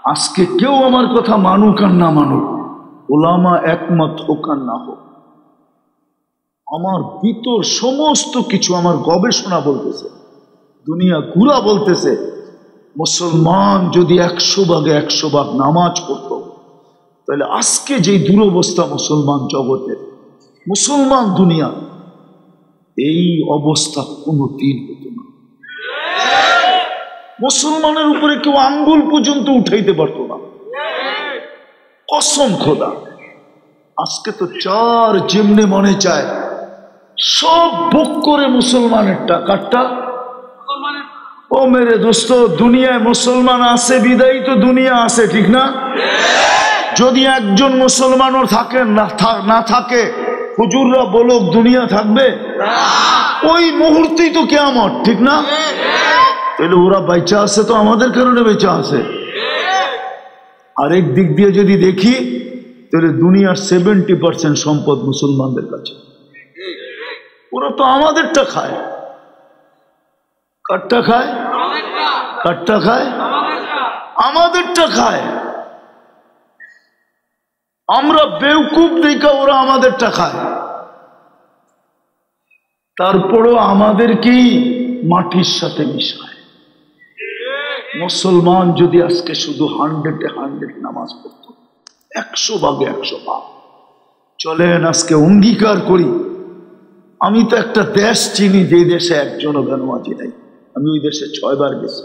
আজকে কেউ আমার কথা মানুক আর না মানুক, ওলামা একমত হোক আর না হোক, আমার ভিতর সমস্ত কিছু আমার গবেষণা বলতেছে, দুনিয়া ঘুরা বলতেছে, মুসলমান যদি 100 ভাগে 100 ভাগ নামাজ পড়তো তাহলে আজকে যে দুরবস্থা মুসলমান জগতের, মুসলমান দুনিয়া, এই অবস্থা কোনোদিন হতো না। মুসলমানের উপরে কেউ আঙ্গুল পর্যন্ত উঠাইতে পারতো না, কসম খোদা। আজকে তো চার যেমনে মনে চায় সব বুক করে মুসলমানের টাকাটা। ও মেরে দোস্ত, দুনিয়ায় মুসলমান আছে বিদায়ী তো দুনিয়া আছে, ঠিক না? যদি একজন মুসলমানও থাকে না থাকে, হুজুররা বলুক দুনিয়া থাকবে? ওই মুহূর্তেই তো কিয়ামত, ঠিক না? তাহলে ওরা বেঁচে আছে তো আমাদের কারণে বেঁচে আছে। আরেক দিক দিয়ে যদি দেখি তাহলে দুনিয়ার 70% সম্পদ মুসলমানদের কাছে। ওরা তো আমাদেরটা খায়। কারটা খায়? কারটা খায়? আমাদেরটা খায়। আমরা বেউকুফ দেখা ওরা আমাদেরটা খায়, তারপরও আমাদেরকেই মাটির সাথে মিশায়। মুসলমান যদি আজকে শুধু 100-100 নামাজ পড়ত, 100 ভাগে 100 ভাগ, চলেন আজকে অঙ্গীকার করি। আমি তো একটা দেশ চিনি যে দেশে একজনও বেনামাজি নাই। আমি ওই দেশে 6 বার গেছি,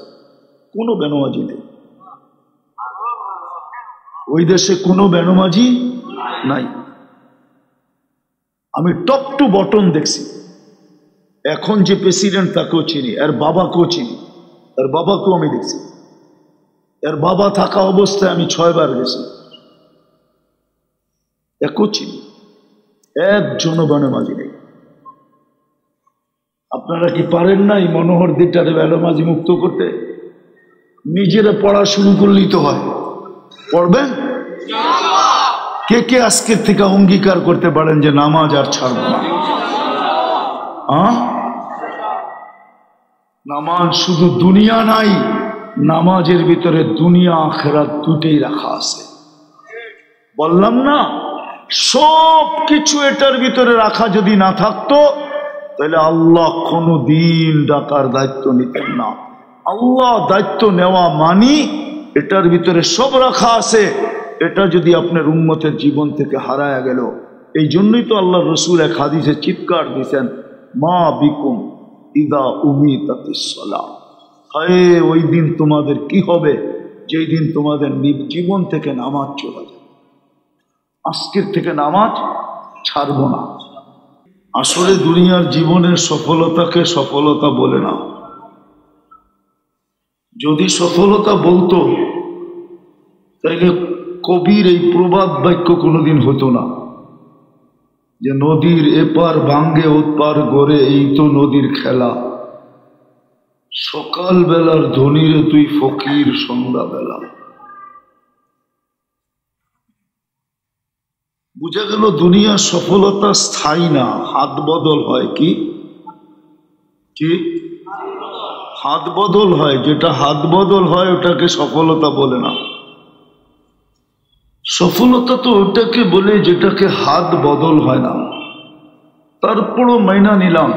কোনো বেনামাজি নেই। ওই দেশে কোনো বেনামাজি নাই। আমি টপ টু বটম দেখছি। এখন যে প্রেসিডেন্ট তাকেও চিনি, এর বাবাকেও চিনি, এর বাবাকেও আমি দেখছি। এর বাবা থাকা অবস্থায় আমি 6 বার গেছি, একও চিনি, একজনও বেনামাজি নেই। আপনারা কি পারেন না এই মনোহর দিকটারে বেনামাজি মুক্ত করতে? নিজেরা পড়া শুরু করলেই তো হয়। পড়বেন? কে কে আজকের থেকে অঙ্গীকার করতে পারেন যে নামাজ আর ছাড়ব না? নামাজ শুধু দুনিয়া নাই, নামাজের ভিতরে দুনিয়া আখিরাত দুটেই রাখা আছে। বললাম না, সব কিছু এটার ভিতরে রাখা যদি না থাকতো তাহলে আল্লাহ কোনদিন ডাকার দায়িত্ব নিতেন না। আল্লাহ দায়িত্ব নেওয়া মানি এটার ভিতরে সব রাখা আছে। এটা যদি আপনার উম্মতের জীবন থেকে হারায়া গেল, এই জন্যই তো আল্লাহ রসুল এক হাদিসে চিৎকার দিয়েছেন, মা বিকুম ইদা উমিতাতিস সালাহ। হায় ওই দিন তোমাদের কি হবে যেই দিন তোমাদের জীবন থেকে নামাজ চলে যাবে। আজকের থেকে নামাজ ছাড়ব না। আসলে দুনিয়ার জীবনের সফলতাকে সফলতা বলে না। যদি সফলতা বলতো তাইলে কবির এই প্রবাদ বাক্য কোনোদিন হতো না যে নদীর এপার ভাঙ্গে ওপার গড়ে, এই তো নদীর খেলা। সকাল বেলার ধনীরে তুই ফকির সন্ধ্যা বেলা। বুঝা গেল দুনিয়ার সফলতা স্থায়ী না, হাত বদল হয়। কি কি হাত বদল হয়। যেটা হাত বদল হয় ওটাকে সফলতা বলে না। সফলতা তো ওটাকে বলে যেটাকে হাত বদল হয় না। তারপরও মাইনা নিলাম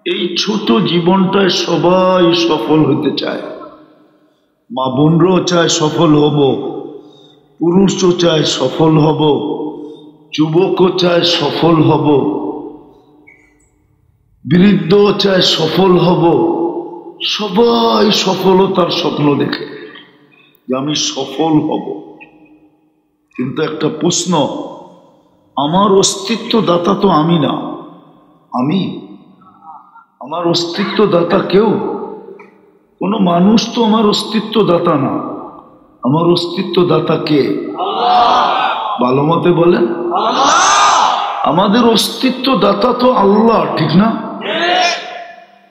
এই ছোট জীবনটায় সবাই সফল হতে চায়। মা বোনরাও চায় সফল হব, পুরুষও চায় সফল হব, যুবকও চায় সফল হব, বৃদ্ধও চায় সফল হব। সবাই সফলতার স্বপ্ন দেখে যে আমি সফল হব। কিন্তু একটা প্রশ্ন, আমার অস্তিত্ব দাতা তো আমি না। আমার অস্তিত্ব দাতা কেউ? কোনো মানুষ তো আমার অস্তিত্ব দাতা না। আমার অস্তিত্ব দাতা কে? ভালো মতে বলেন। আমাদের অস্তিত্ব দাতা তো আল্লাহ, ঠিক না?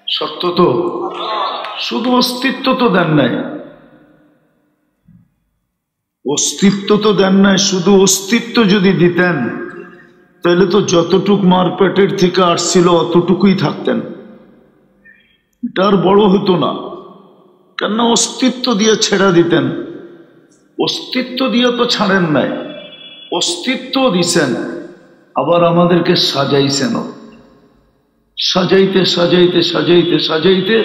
সত্য তো। শুধু অস্তিত্ব তো দেন নাই, অস্তিত্ব তো দেন নাই। শুধু অস্তিত্ব যদি দিতেন তাহলে তো যতটুক মার পেটের থেকে আসছিল অতটুকুই থাকতেন, এটা আর বড় হতো না। কেন অস্তিত্ব দিয়ে ছেড়া দিতেন অস্তিত্ব দিয়ে তো ছাড়েন নাই, অস্তিত্ব দিছেন, আবার আমাদেরকে সাজাইছেন। সাজাইতে সাজাইতে সাজাইতে সাজাইতে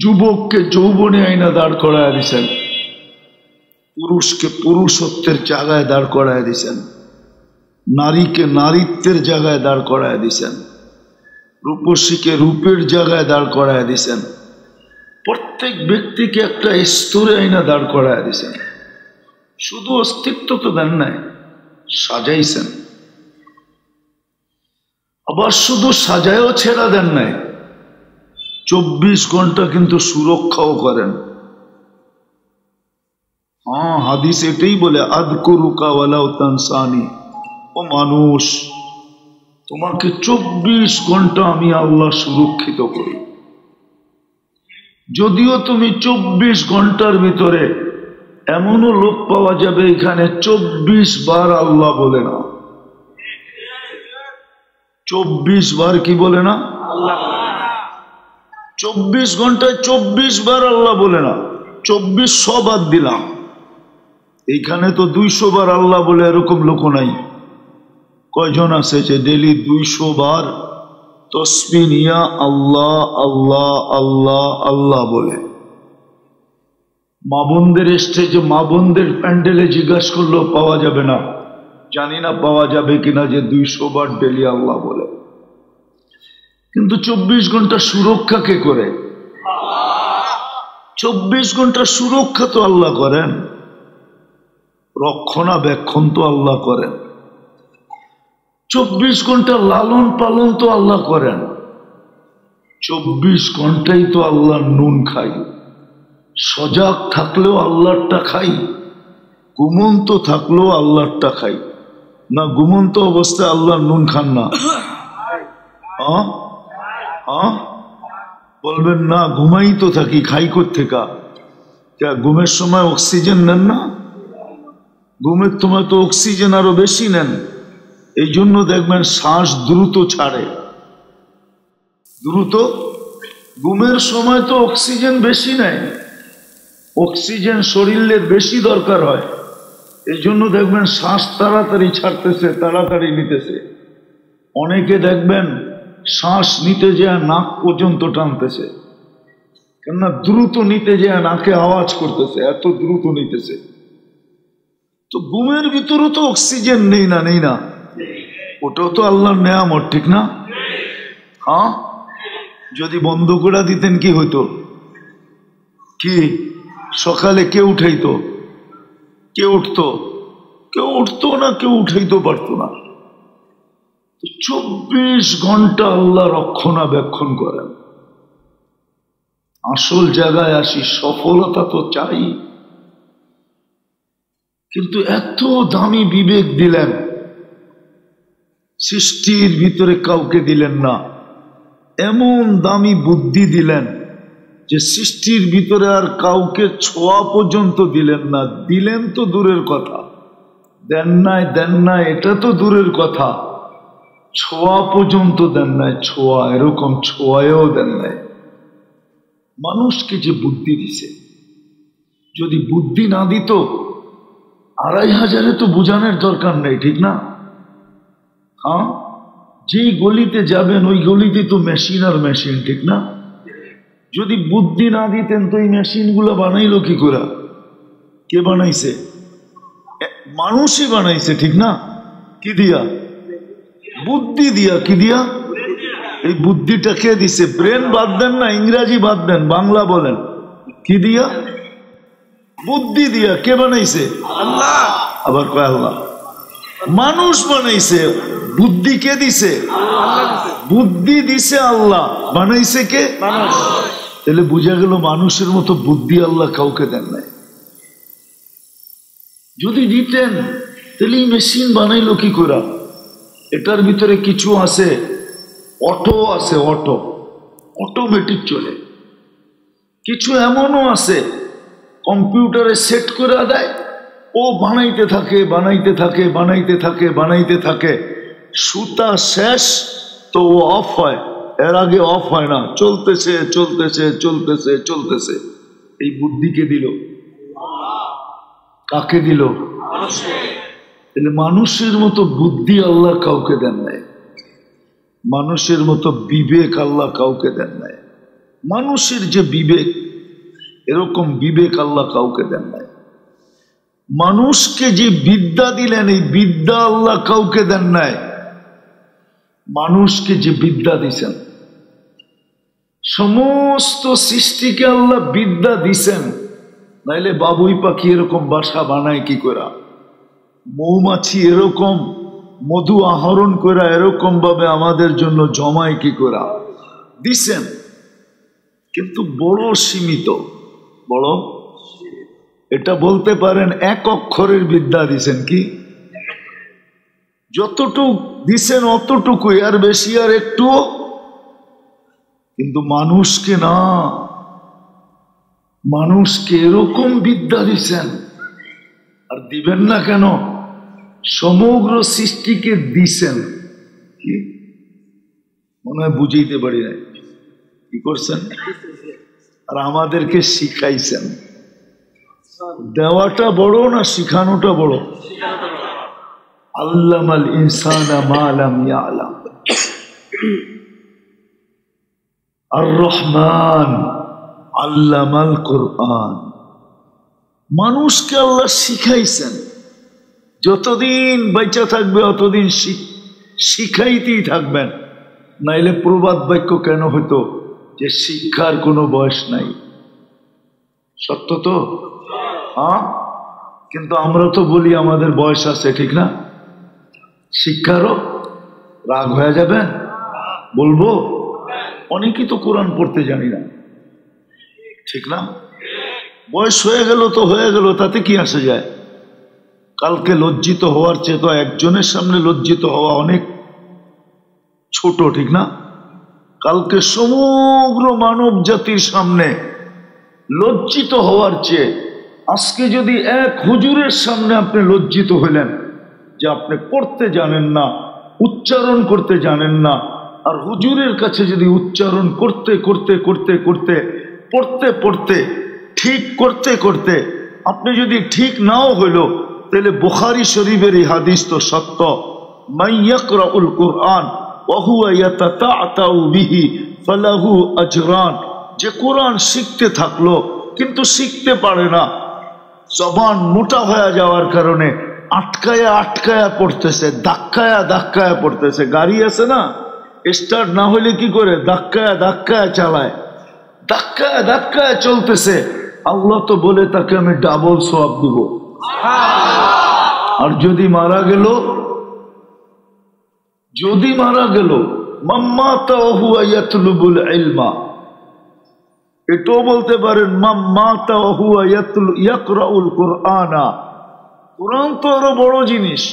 যুবককে যৌবনে আইনা দাঁড় করায় দিছেন, পুরুষকে পুরুষত্বের জায়গায় দাঁড় করায় দিছেন, নারীকে নারীত্বের জায়গায় দাঁড় করায় দিছেন, রূপসীকে রূপের জায়গায় দাঁড় করায় দিছেন, প্রত্যেক ব্যক্তিকে একটা স্তরে আইনা দাঁড় করায় দিছেন। শুধু অস্তিত্ব তো দেন নাই, সাজাইছেন। আবার শুধু সাজায়ও ছেড়া দেন নাই, 24 ঘন্টা কিন্তু সুরক্ষাও করেন। হ্যাঁ, হাদিস এটাই বলে, আযকুরুকা ওয়ালাউ তানসানি। ও মানুষ, তোমাকে 24 ঘন্টা আমি আল্লাহ সুরক্ষিত করি। যদিও তুমি 24 ঘন্টার ভিতরে এমনও লোক পাওয়া যাবে এখানে 24 বার আল্লাহ বলে না। 24 বার কি বলে না? 24 ঘন্টায় 24 বার আল্লাহ বলে না। 2400 বাদ দিলাম, এইখানে তো 200 বার আল্লাহ বলে এরকম লোক নাই। কয়জন আছে যে ডেলি 200 বার তসবিহ নিয়া আল্লাহ আল্লাহ আল্লাহ আল্লাহ বলে? মা বোনদের স্টেজে, মা বোনদের প্যান্ডেলে জিজ্ঞাসা করলেও পাওয়া যাবে না। জানি না পাওয়া যাবে কিনা যে 200 বার ডেলি আল্লাহ বলে। কিন্তু 24 ঘন্টা সুরক্ষা কে করে? 24 ঘন্টা সুরক্ষা তো আল্লাহ করেন, রক্ষণাবেক্ষণ তো আল্লাহ করেন, 24 ঘন্টা লালন পালন তো আল্লাহ করেন। 24 ঘন্টাই তো আল্লাহ নুন খাই, সজাগ থাকলেও আল্লাহরটা খাই, ঘুমন্ত থাকলেও আল্লাহরটা খাই। না ঘুমন্ত অবস্থায় আল্লাহ নুন খান না? বলবেন না, ঘুমাই তো থাকি, খাই কোত্থেকা? ঘুমের সময় অক্সিজেন নেন না? ঘুমের সময় তো অক্সিজেন আরো বেশি নেন, এই জন্য দেখবেন শ্বাস দ্রুত ছাড়ে। দ্রুত ঘুমের সময় তো অক্সিজেন বেশি নেয়, অক্সিজেন শরীরের বেশি দরকার হয়, এই জন্য দেখবেন শ্বাস তাড়াতাড়ি ছাড়তেছে, তাড়াতাড়ি নিতেছে। অনেকে দেখবেন শ্বাস নিতে যায় নাক পর্যন্ত টানতেছে, কেননা দ্রুত নিতে যায় নাকে আওয়াজ করতেছে, এত দ্রুত নিতেছে। তো ঘুমের ভিতরে তো অক্সিজেন নেই না, নেই না? ওটাও তো আল্লাহর নেয়ামত, ঠিক না? হ্যাঁ, যদি বন্ধ করে দিতেন কি হইতো? কি সকালে কে উঠাইতো? কে উঠতো? কেউ উঠতো না, কেউ উঠাইতে পারতো না। 24 ঘন্টা আল্লাহ রক্ষণাবেক্ষণ করেন। আসল জায়গায় আসি, সফলতা তো চাই, কিন্তু এত দামি বিবেক দিলেন, সৃষ্টির ভিতরে কাউকে দিলেন না। এমন দামি বুদ্ধি দিলেন যে সৃষ্টির ভিতরে আর কাউকে ছোঁয়া পর্যন্ত দিলেন না। দিলেন তো দূরের কথা, দেন নাই এটা তো দূরের কথা, ছোঁয়া পর্যন্ত দেন নাই। ছোঁয়া, এরকম ছোঁয়ায়ও দেন নাই। মানুষকে যে বুদ্ধি দিছে, যদি বুদ্ধি না দিত 2500 তো বোঝানোর দরকার নেই, ঠিক না? হ্যাঁ, যেই গলিতে যাবেন ওই গলিতে তো মেশিন আর মেশিন, ঠিক না? যদি বুদ্ধি না দিতেন তো এই মেশিনগুলো বানাইলো কি করে? কে বানাইছে? মানুষই বানাইছে, ঠিক না? কি দিয়া? বুদ্ধি দিয়া। কি দিয়া? এই বুদ্ধিটা কে দিছে? ব্রেন বাদ দেন না, ইংরাজি বাদ দেন, বাংলা বলেন। কি দিয়া? বুদ্ধি দিয়া। কে বানাইছে? আল্লাহ। আবার কয় আল্লাহ। মানুষ বানাইছে, বুদ্ধি কে দিছে? বুদ্ধি দিছে আল্লাহ, বানাইছে কে? তাহলে বুঝা গেল মানুষের মতো বুদ্ধি আল্লাহ কাউকে দেন নাই। যদি দিতেন তাহলে এই মেশিন বানাইলো কি করে? এটার ভিতরে কিছু আছে, অটো আছে, অটো, অটোমেটিক চলে। কিছু এমনও আছে কম্পিউটারে সেট করে দেয়, ও বানাইতে থাকে, বানাইতে থাকে, বানাইতে থাকে, বানাইতে থাকে, সুতা শেষ তো ও অফ হয়, এর আগে অফ হয় না, চলতেছে চলতেছে চলতেছে চলতেছে। এই বুদ্ধিকে দিল কাকে দিল? তাহলে মানুষের মতো বুদ্ধি আল্লাহ কাউকে দেন নাই, মানুষের মতো বিবেক আল্লাহ কাউকে দেন নাই। মানুষের যে বিবেক, এরকম বিবেক আল্লাহ কাউকে দেন নাই। মানুষকে যে বিদ্যা দিলেন, এই বিদ্যা আল্লাহ কাউকে দেন নাই। মানুষকে যে বিদ্যা দিছেন, সমস্ত সৃষ্টিকে আল্লাহ বিদ্যা দিছেন, নাইলে বাবুই পাখি এরকম বাসা বানায় কি করে, মৌমাছি এরকম মধু আহরণ করে এরকম ভাবে আমাদের জন্য জমায় কি করে দিছেন, কিন্তু বড় সীমিত। বড় এটা বলতে পারেন এক অক্ষরের বিদ্যা দিছেন, কি যতটুকু দিছেন অতটুকুই, আর বেশি আর একটু। কিন্তু মানুষকে না, মানুষকে এরকম বিদ্যা দিছেন, আর দিবেন না কেন, সমগ্র সৃষ্টিকে দিছেন। কি মনে হয় বুঝাইতে পারি নাই, কি করছেন, আর আমাদেরকে শিখাইছেন। দেওয়াটা বড় না শিখানোটা বড়? আল্লামাল ইনসানা মা লাম ইয়ালাম। আর রহমান আল্লামাল কুরআন। মানুষকে আল্লাহ শিখাইছেন, যতদিন বেঁচে থাকবে অতদিন শিখাইতেই থাকবেন। নাইলে প্রবাদ বাক্য কেন হতো যে শিক্ষার কোনো বয়স নাই? সত্য তো, হ্যাঁ। কিন্তু আমরা তো বলি আমাদের বয়স আছে, ঠিক না? শিক্ষারও রাগ হয়ে যাবে বলবো? অনেকেই তো কোরআন পড়তে জানি না, ঠিক না? বয়স হয়ে গেল তো হয়ে গেল, তাতে কি আসে যায়? কালকে লজ্জিত হওয়ার চেয়ে তো একজনের সামনে লজ্জিত হওয়া অনেক ছোট, ঠিক না? কালকে সমগ্র মানব জাতির সামনে লজ্জিত হওয়ার চেয়ে আজকে যদি এক হুজুরের সামনে আপনি লজ্জিত হইলেন যে আপনি পড়তে জানেন না, উচ্চারণ করতে জানেন না, আর হুজুরের কাছে যদি উচ্চারণ করতে করতে করতে করতে পড়তে পড়তে ঠিক করতে করতে আপনি যদি ঠিক নাও হইল, তাহলে বুখারী শরীফের এই হাদিস তো সত্য, মাইয়াকরাউল কুরআন ওয়া হুয়া ইয়াতাতাআতাউ বিহি ফালাহু আজরান। যে কোরআন শিখতে থাকলো কিন্তু শিখতে পারে না, জবান মোটা হয়ে যাওয়ার কারণে আটকায়া আটকায়া পড়তেছে, ধাক্কায়া ধাক্কায়া পড়তেছে। গাড়ি আছে না, স্টার্ট না হইলে কি করে, ধাক্কায়া ধাক্কায়া চালায়, ধাক্কায়া ধাক্কায়া চলতেছে। আল্লাহ তো বলে তাকে আমি ডাবল সওয়াব দিব। আর যদি মারা গেল, যদি মারা গেল, মাম্মাতা ওয়া হুয়া ইয়াতলুবুল ইলমা, এটাও বলতে পারেন মাম্মাতা ওয়া হুয়া ইয়াকরাউল কুরআনা। কোরআন তো আরো বড় জিনিস।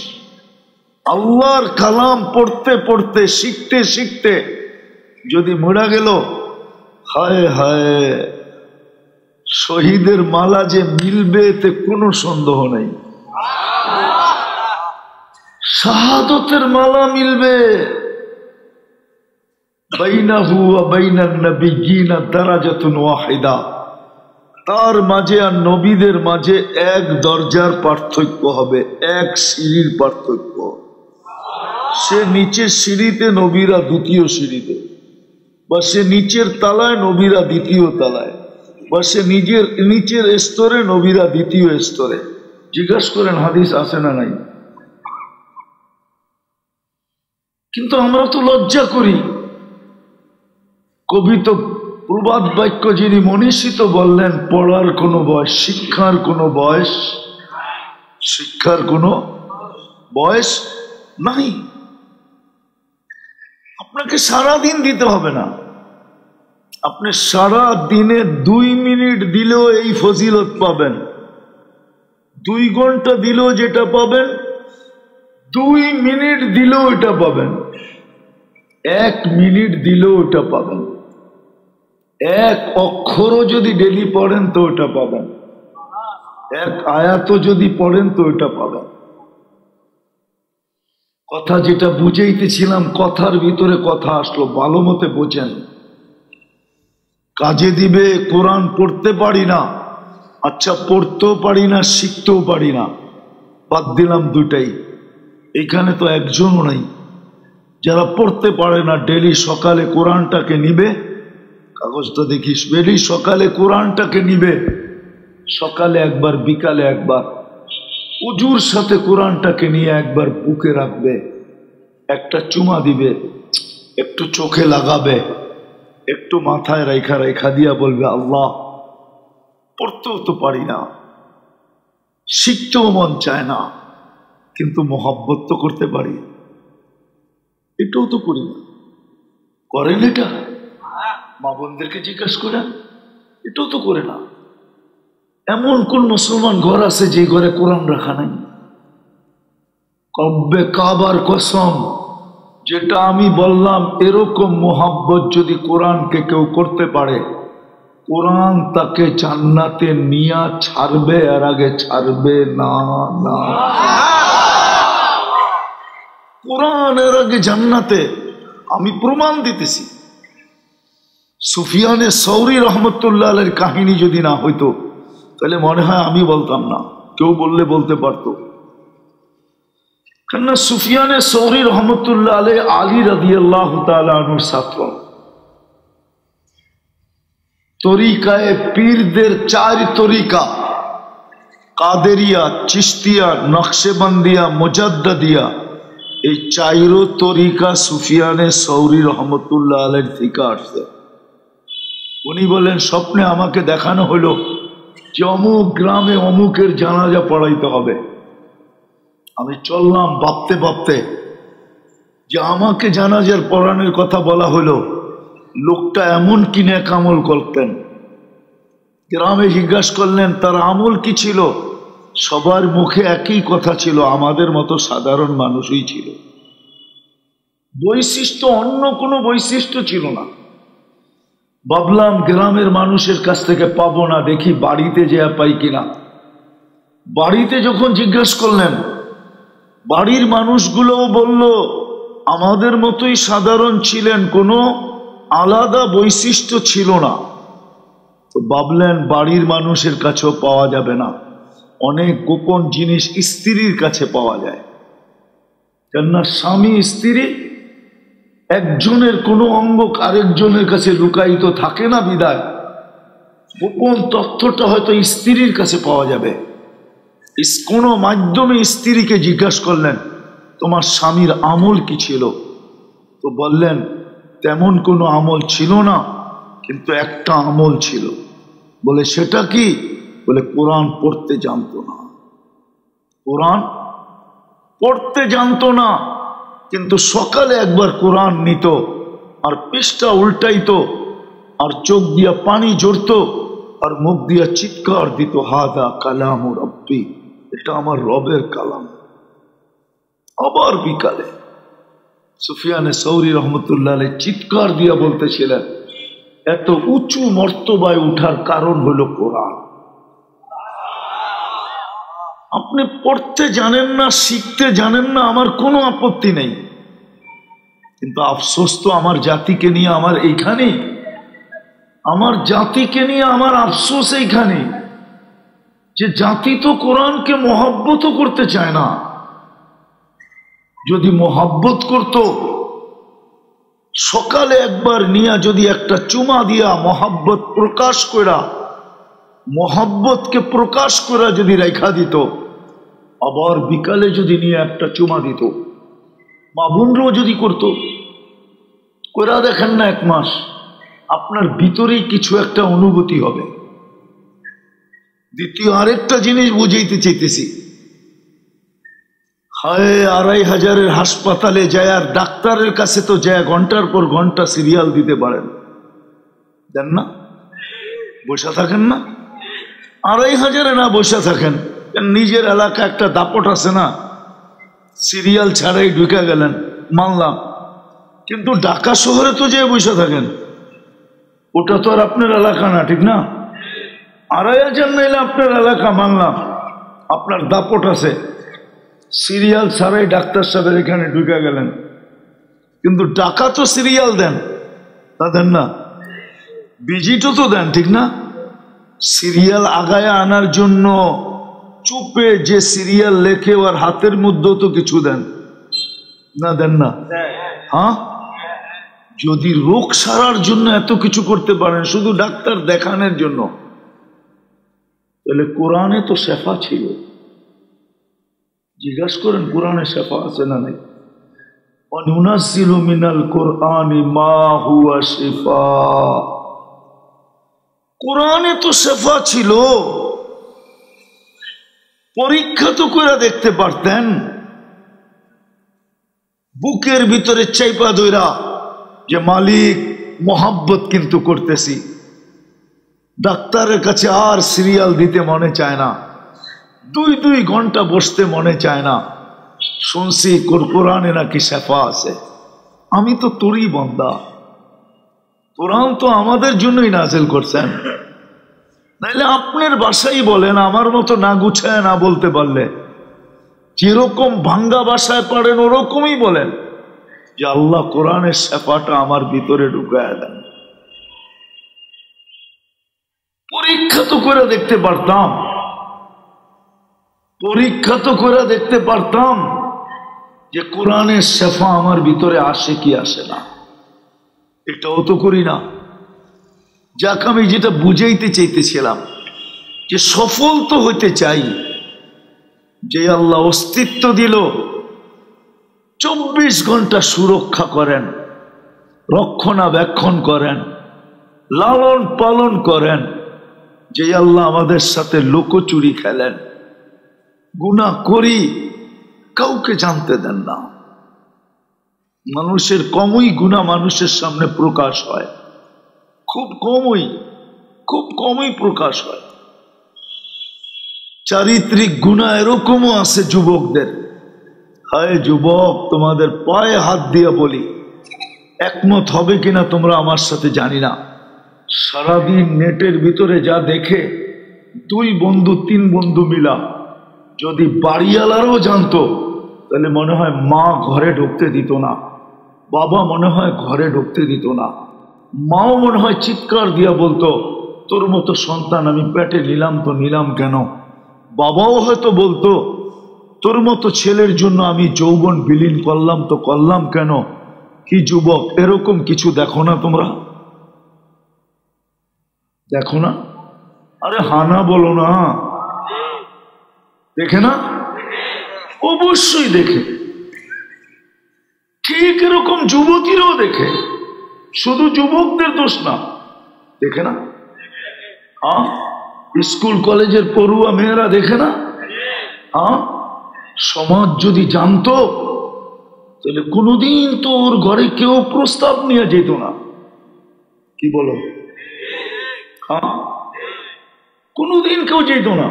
আল্লাহর কালাম পড়তে পড়তে শিখতে শিখতে যদি মরা গেল, হায় হায়, শহীদের মালা যে মিলবে এতে কোনো সন্দেহ নেই। শাহাদতের মালা মিলবে। বাইনাহু ওয়া বাইনান নাবিয়্যিনা দারাজাতুন ওয়াহিদা, তার মাঝে আর নবীদের মাঝে এক দরজার পার্থক্য হবে, এক সিঁড়ির পার্থক্য। সে নিচের সিঁড়িতে, নবীরা দ্বিতীয় সিঁড়িতে, বা সে নিচের তলায়, নবীরা দ্বিতীয় তলায়, বা সে নিচের স্তরে, নবীরা দ্বিতীয় স্তরে। জিজ্ঞাসা করেন হাদিস আছে না নাই? কিন্তু আমরা তো লজ্জা করি। কবি তো প্রবাদ বাক্য যিনি মনীষী তো বললেন, পড়ার কোনো বয়স, শিক্ষার কোনো বয়স, শিক্ষার কোনো বয়স নাই। আপনাকে সারাদিন দিতে হবে না, আপনি সারা দিনে 2 মিনিট দিলেও এই ফজিলত পাবেন, 2 ঘন্টা দিলেও যেটা পাবেন, 2 মিনিট দিলেও এটা পাবেন, 1 মিনিট দিলেও এটা পাবেন, 1 অক্ষরও যদি ডেলি পড়েন তো ওটা পাবেন, 1 আয়াতও যদি পড়েন তো ওটা পাবেন। কথা যেটা বুঝাইতেছিলাম, কথার ভিতরে কথা আসলো, ভালো মতে বোঝেন। কাজে দিবে। কোরআন পড়তে পারি না, আচ্ছা, পড়তেও পারি না, শিখতেও পারি না, বাদ দিলাম দুটাই। এখানে তো একজনও নাই যারা পড়তে পারে না। ডেলি সকালে কোরআনটাকে নিবে, কাগজটা দেখিস, ডেলি সকালে কোরআনটাকে নিবে, সকালে একবার বিকালে একবার, উজুর সাথে কোরআনটাকে নিয়ে একবার বুকে রাখবে, একটা চুমা দিবে, একটু চোখে লাগাবে, একটু মাথায় রেখা রেখা দিয়া বলবে আল্লাহ। পড়তেও তো পারি না, শিখতেও মন চায় না, কিন্তু মোহাব্বত তো করতে পারি, এটাও তো করি না। করেন এটা? মা বোনদেরকে জিজ্ঞাসা করেন, এটাও তো করে না। এমন কোন মুসলমান ঘর আছে যে ঘরে কোরআন রাখা নাই? কব্বে কাবার কসম, যেটা আমি বললাম, এরকম মোহাব্বত যদি কোরআনকে কেউ করতে পারে, কোরআন তাকে জান্নাতে নিয়া ছাড়বে, আর আগে ছাড়বে না। না, কোরআনের আগে জান্নাতে। আমি প্রমাণ দিতেছি। সুফিয়ানে সৌরি রহমতুল্লাহ আলাইহির কাহিনী যদি না হইতো তাহলে মনে হয় আমি বলতাম না, কেউ বললে বলতে পারতো। কেননা সুফিয়ানে সৌরি রহমতুল্লাহ আলাইহি আলী রাদিয়াল্লাহু তাআলা আনহুর ছাত্র। তরিকায়ে পীরদের চার তরিকা, কাদেরিয়া, চিশতিয়া, নকশেবন্দিয়া, মুজাদ্দিদিয়া, এই চাইরো তরিকা সুফিয়ানে সৌরি রহমতুল্লাহ আলাইহির থেকে আসছে। উনি বলেন, স্বপ্নে আমাকে দেখানো হলো যে অমুক গ্রামে অমুকের জানাজা পড়াইতে হবে। আমি চললাম ভাবতে ভাবতে যে আমাকে জানাজার পড়ানোর কথা বলা হলো, লোকটা এমন কি নেক আমল করতেন। গ্রামে জিজ্ঞাসা করলেন তার আমল কি ছিল, সবার মুখে একই কথা ছিল, আমাদের মতো সাধারণ মানুষই ছিল। বৈশিষ্ট্য অন্য কোনো বৈশিষ্ট্য ছিল না। ভাবলাম গ্রামের মানুষের কাছ থেকে পাবো না, দেখি বাড়িতে যে পাই কিনা। বাড়িতে যখন জিজ্ঞাসা করলেন, বাড়ির মানুষগুলোও বলল আমাদের মতোই সাধারণ ছিলেন, কোনো আলাদা বৈশিষ্ট্য ছিল না। তো ভাবলেন বাড়ির মানুষের কাছেও পাওয়া যাবে না, অনেক গোপন জিনিস স্ত্রীর কাছে পাওয়া যায়। কেননা স্বামী স্ত্রী একজনের কোনো অঙ্গ আরেকজনের কাছে লুকায়িত থাকে না, বিদায় গোপন তথ্যটা হয়তো স্ত্রীর কাছে পাওয়া যাবে। কোনো মাধ্যমে স্ত্রীকে জিজ্ঞাসা করলেন তোমার স্বামীর আমল কি ছিল? তো বললেন তেমন কোনো আমল ছিল না, কিন্তু একটা আমল ছিল। বলে সেটা কি? বলে কোরআন পড়তে জানতো না। কোরআন পড়তে জানতো না, কিন্তু সকালে একবার কোরআন নিত আর পৃষ্ঠা উল্টাইতো আর চোখ দিয়া পানি ঝরতো আর মুখ দিয়া চিৎকার দিত, হাদা কালাম রব্বি, এটা আমার রবের কালাম। আবার বিকালে সুফিয়ানে সৌরি রহমতুল্লাহ আলাইহি চিৎকার দিয়া বলতেছিলেন, এত উঁচু মর্তবায় উঠার কারণ হলো কোরআন। আপনি পড়তে জানেন না, শিখতে জানেন না, আমার কোনো আপত্তি নেই, কিন্তু আফসোস তো আমার জাতিকে নিয়ে আমার এইখানে, আমার জাতিকে নিয়ে আমার আফসোস এইখানে যে জাতি তো কোরআনকে মহব্বত করতে চায় না। যদি মহব্বত করত, সকালে একবার নিয়ে যদি একটা চুমা দিয়া মহব্বত প্রকাশ করা, মহব্বতকে প্রকাশ করা যদি রেখা দিত, আবার বিকালে যদি নিয়ে একটা চুমা দিত, মা বোনরাও যদি করত, করা দেখেন না, 1 মাস আপনার ভিতরেই কিছু একটা অনুভূতি হবে। দ্বিতীয় আরেকটা জিনিস বুঝাইতে চাইতেছি, হায় 2500 হাসপাতালে যায় আর ডাক্তারের কাছে তো যায় ঘন্টার পর ঘন্টা সিরিয়াল দিতে পারেন, দেন না? বসে থাকেন না? 2500 না বসে থাকেন, নিজের এলাকা একটা দাপট আছে না, সিরিয়াল ছাড়াই ঢুকে গেলেন, মানলাম। কিন্তু ঢাকা শহরে তো যে বসে থাকেন, ওটা তো আর আপনার এলাকা না, ঠিক না? 2500 নাইলে আপনার এলাকা, মানলাম, আপনার দাপট আছে, সিরিয়াল ছাড়াই ডাক্তার সাহেবের এখানে ঢুকে গেলেন। কিন্তু ঢাকা তো সিরিয়াল দেন, তা দেন না? ভিজিটও তো দেন, ঠিক না? সিরিয়াল আগায় আনার জন্য চুপে যে সিরিয়াল লেখে ওর হাতের মধ্যেও তো কিছু দেন না, দেন না? হ্যাঁ, যদি রোগ সারার জন্য এত কিছু করতে পারেন শুধু ডাক্তার দেখানোর জন্য, তাহলে কোরআনে তো শেফা ছিল। জিজ্ঞাসা করেন কোরআনে শেফা আছে না নাই? অনুনাজ্জিলু মিনাল কোরআনি মা হুয়া শিফা। কোরআনে তো শেফা ছিল, পরীক্ষা তো করে দেখতে পারতেন। বুকের ভিতরে চাইপা দইরা যে মালিক মোহাব্বত কিন্তু করতেছি, ডাক্তারের কাছে আর সিরিয়াল দিতে মনে চায় না, 2 ঘন্টা বসতে মনে চায় না। শুনছি কোরআনে নাকি শেফা আছে। আমি তো তোরই বান্দা, কোরআন তো আমাদের জন্যই নাযিল করছেন। নাইলে আপনার বাসায় বলেন, আমার মতো না গুছায় না বলতে পারলে, যেরকম ভাঙ্গা বাসায় পারেন ওরকমই বলেন যে আল্লাহ কোরআনের শেফাটা আমার ভিতরে ঢুকায় দেন। পরীক্ষা তো করে দেখতে পারতাম, পরীক্ষা তো করে দেখতে পারতাম যে কোরআনের শেফা আমার ভিতরে আসে কি আসে না। এটাও তো করি না। যাক, আমি যেটা বুঝাইতে চাইতেছিলাম যে সফল তো হইতে চাই। যে আল্লাহ অস্তিত্ব দিল, 24 ঘন্টা সুরক্ষা করেন, রক্ষণাবেক্ষণ করেন, লালন পালন করেন, যে আল্লাহ আমাদের সাথে লুকোচুরি খেলেন, গুনাহ করি কাউকে জানতে দেন না। মানুষের কমই গুনাহ মানুষের সামনে প্রকাশ হয়, খুব কমই প্রকাশ হয়। চারিত্রিক গুনাহ এরকমও আছে যুবকদের। হায় যুবক, তোমাদের পায়ে হাত দিয়ে বলি, একমত হবে কিনা তোমরা আমার সাথে জানি না, সারাদিন নেটের ভিতরে যা দেখে 2 বন্ধু 3 বন্ধু মিলা যদি বাড়িওয়ালারও জানতো, তাহলে মনে হয় মা ঘরে ঢুকতে দিত না, বাবা মনে হয় ঘরে ঢুকতে দিত না, মাও মনে হয় চিৎকার দিয়া বলতো তোর মতো সন্তান আমি পেটে নিলাম তো নিলাম কেন। বাবাও হয়তো বলতো তোর মতো ছেলের জন্য আমি যৌবন বিলীন করলাম তো করলাম কেন। কি যুবক, এরকম কিছু দেখো না তোমরা? দেখো না? আরে হানা বলো না, দেখে না? অবশ্যই দেখে। ঠিক এরকম যুবতীরাও দেখে, শুধু যুবকদের দোষ না, দেখে না? হ্যাঁ, স্কুল কলেজের পড়ুয়া মেয়েরা দেখে না? হ্যাঁ, সমাজ যদি জানতো তাহলে কোনোদিন তো ওর ঘরে কেউ প্রস্তাব নিয়ে যেত না। কি বলো? হ্যাঁ, কোনোদিন কেউ যেত না।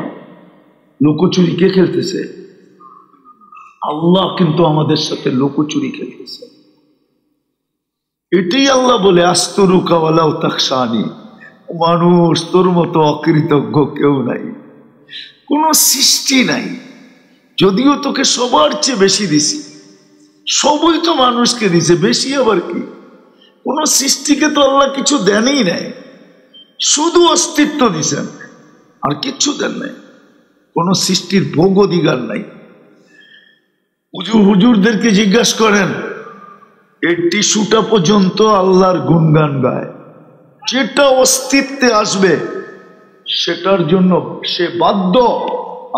লুকোচুরি কে খেলতেছে? আল্লাহ কিন্তু আমাদের সাথে লুকোচুরি খেলতেছে। এটাই আল্লাহ বলে আস্তরুকা ওয়ালাউ তাখশানি, মানুষ তোর মতো অকৃতজ্ঞ কেউ নাই, কোন সৃষ্টি নাই। যদিও তোকে সবার চেয়ে বেশি দিছি, সবই তো মানুষকে দিছে, বেশি আবার কি? কোন সৃষ্টিকে তো আল্লাহ কিছু দেনই নাই, শুধু অস্তিত্ব দিছেন, আর কিচ্ছু দেন নাই। কোন সৃষ্টির ভোগ অধিকার নাই। হুজুরদেরকে জিজ্ঞাসা করেন, এই টিস্যুটা পর্যন্ত আল্লাহর গুণগান গায়। যেটা অস্তিত্বে আসবে সেটার জন্য সে বাধ্য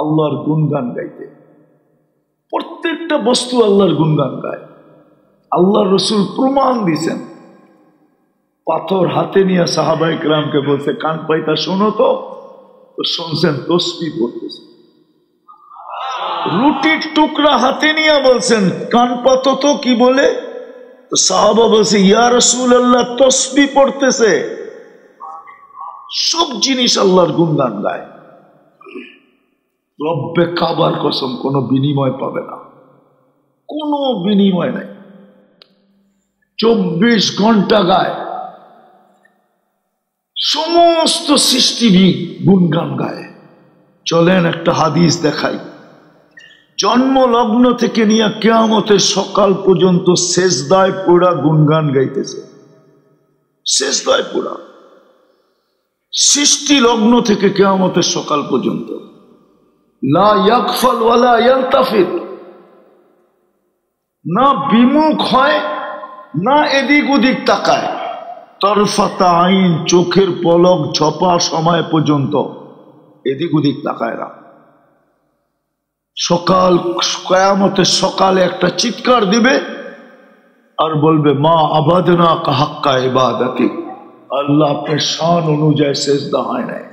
আল্লাহর গুণগান গাইতে। প্রত্যেকটা বস্তু আল্লাহর গুণগান গায়। আল্লাহর রসুল প্রমাণ দিছেন। পাথর হাতে নিয়ে সাহাবায়ে কেরামকে বলছে, কান পাইতা শোনো তো শুনছেন তসবিহ পড়তেছে। রুটির টুকরা হাতে নিয়ে বলছেন, কান পাতো তো কি বলে? তো সাহাবা বলছে, ইয়া রাসূলুল্লাহ তসবিহ পড়তেছে। সব জিনিস আল্লাহর গুণগান গায়। রব্বে কাবার কসম, কোনো বিনিময় পাবে না, কোনো বিনিময় নাই। 24 ঘন্টা গায়, সমস্ত সৃষ্টি গুণগান গায়। চলেন একটা হাদিস দেখাই। জন্ম লগ্ন থেকে নিয়ে কিয়ামতের সকাল পর্যন্ত সেজদায় পোড়া গুণগান গাইতেছে, সেজদায় পোড়া। সৃষ্টি লগ্ন থেকে কিয়ামতের সকাল পর্যন্ত লা ইয়াগফাল ওয়ালা ইয়ালতাফিত, না বিমুখ হয় না এদিক ওদিক তাকায়। তরফাতা আইন, চোখের পলক ঝপা সময় পর্যন্ত এদিক ওদিক তাকায় না। সকাল কিয়ামতের সকালে একটা চিৎকার দিবে আর বলবে মা আবাদনা কা হাক্কা ইবাদতি, আল্লাহ আপনার শান অনুযায়ী সেজদা হয় নাই,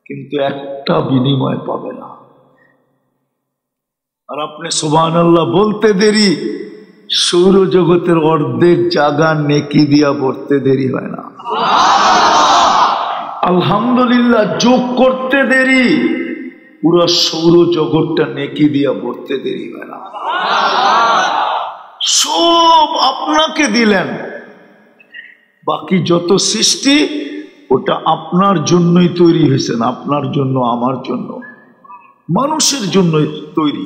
কিন্তু একটা বিনিময় পাবে না। আর আপনি সুবহানাল্লাহ বলতে দেরি, সৌরজগতের অর্ধেক জায়গা নেকি দিয়া পড়তে দেরি হয় না। আলহামদুলিল্লাহ যোগ করতে দেরি, পুরো সৌরজগৎটা নেকি দিয়া পড়তে দেরি হয় না। সব আপনাকে দিলেন, বাকি যত সৃষ্টি ওটা আপনার জন্যই তৈরি হয়েছে, না আপনার জন্য আমার জন্য, মানুষের জন্য তৈরি।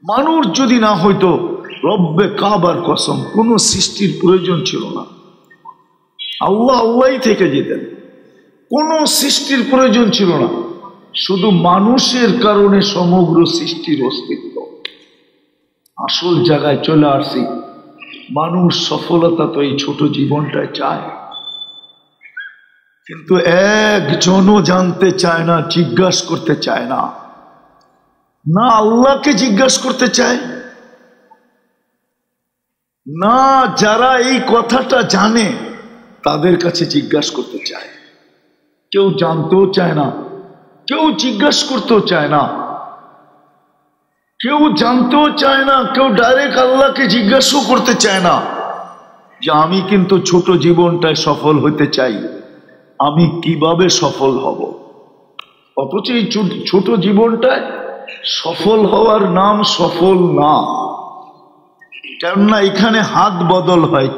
মানুষ যদি না হইতো রব্বে কাবার কসম কোন সৃষ্টির প্রয়োজন ছিল না, আল্লাহ আল্লাহই থেকে যেতেন, কোন সৃষ্টির প্রয়োজন ছিল না। শুধু মানুষের কারণে সমগ্র সৃষ্টির অস্তিত্ব। আসল জায়গায় চলে আসছি, মানুষ সফলতা তো এই ছোট জীবনটায় চায়, কিন্তু একজনও জানতে চায় না, জিজ্ঞাসা করতে চায় না, না আল্লাহকে জিজ্ঞাসা করতে চায় না, যারা এই কথাটা জানে তাদের কাছে জিজ্ঞাসা করতে চায়। কেউ জানতেও চায় না, কেউ জিজ্ঞাসা করতেও চায় না, কেউ জানতেও চায় না, কেউ ডাইরেক্ট আল্লাহকে জিজ্ঞাসা করতে চায় না যে আমি কিন্তু ছোট জীবনটায় সফল হতে চাই, আমি কিভাবে সফল হব। অথচ এই ছোট জীবনটায় সফল হওয়ার নাম সফল না, কেননা এখানে হাত বদল হয়।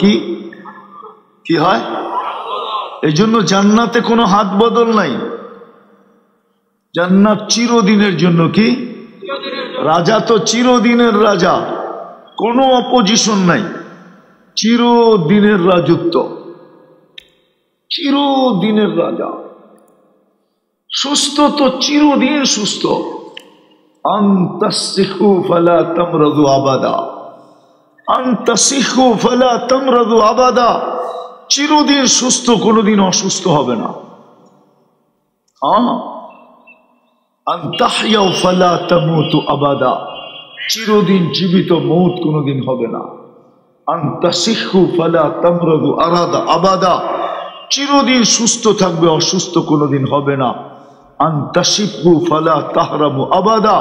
কি হয়? এই জন্য জান্নাতে কোনো হাত বদল নাই, জান্নাত চিরদিনের জন্য। কি রাজা তো চিরদিনের রাজা, কোনো অপোজিশন নাই, চিরদিনের রাজত্ব, চিরদিনের রাজা। সুস্থ তো চিরদিন সুস্থ। আনতাসিহু ফালা তামরাদু আবাদা, আনতাসিহু ফালা তামরাদু আবাদা, চিরদিন সুস্থ, কোনোদিন অসুস্থ হবে না। আনতাহইয়াউ ফালা তামুতু আবাদা, চিরদিন জীবিত, মৌত কোনোদিন হবে না। আনতাসিহু ফালা তামরাদু আরাদা আবাদা, চিরদিন সুস্থ থাকবে, অসুস্থ কোনোদিন হবে না। আনতাশিবু ফালা তাহরামু আবাদা,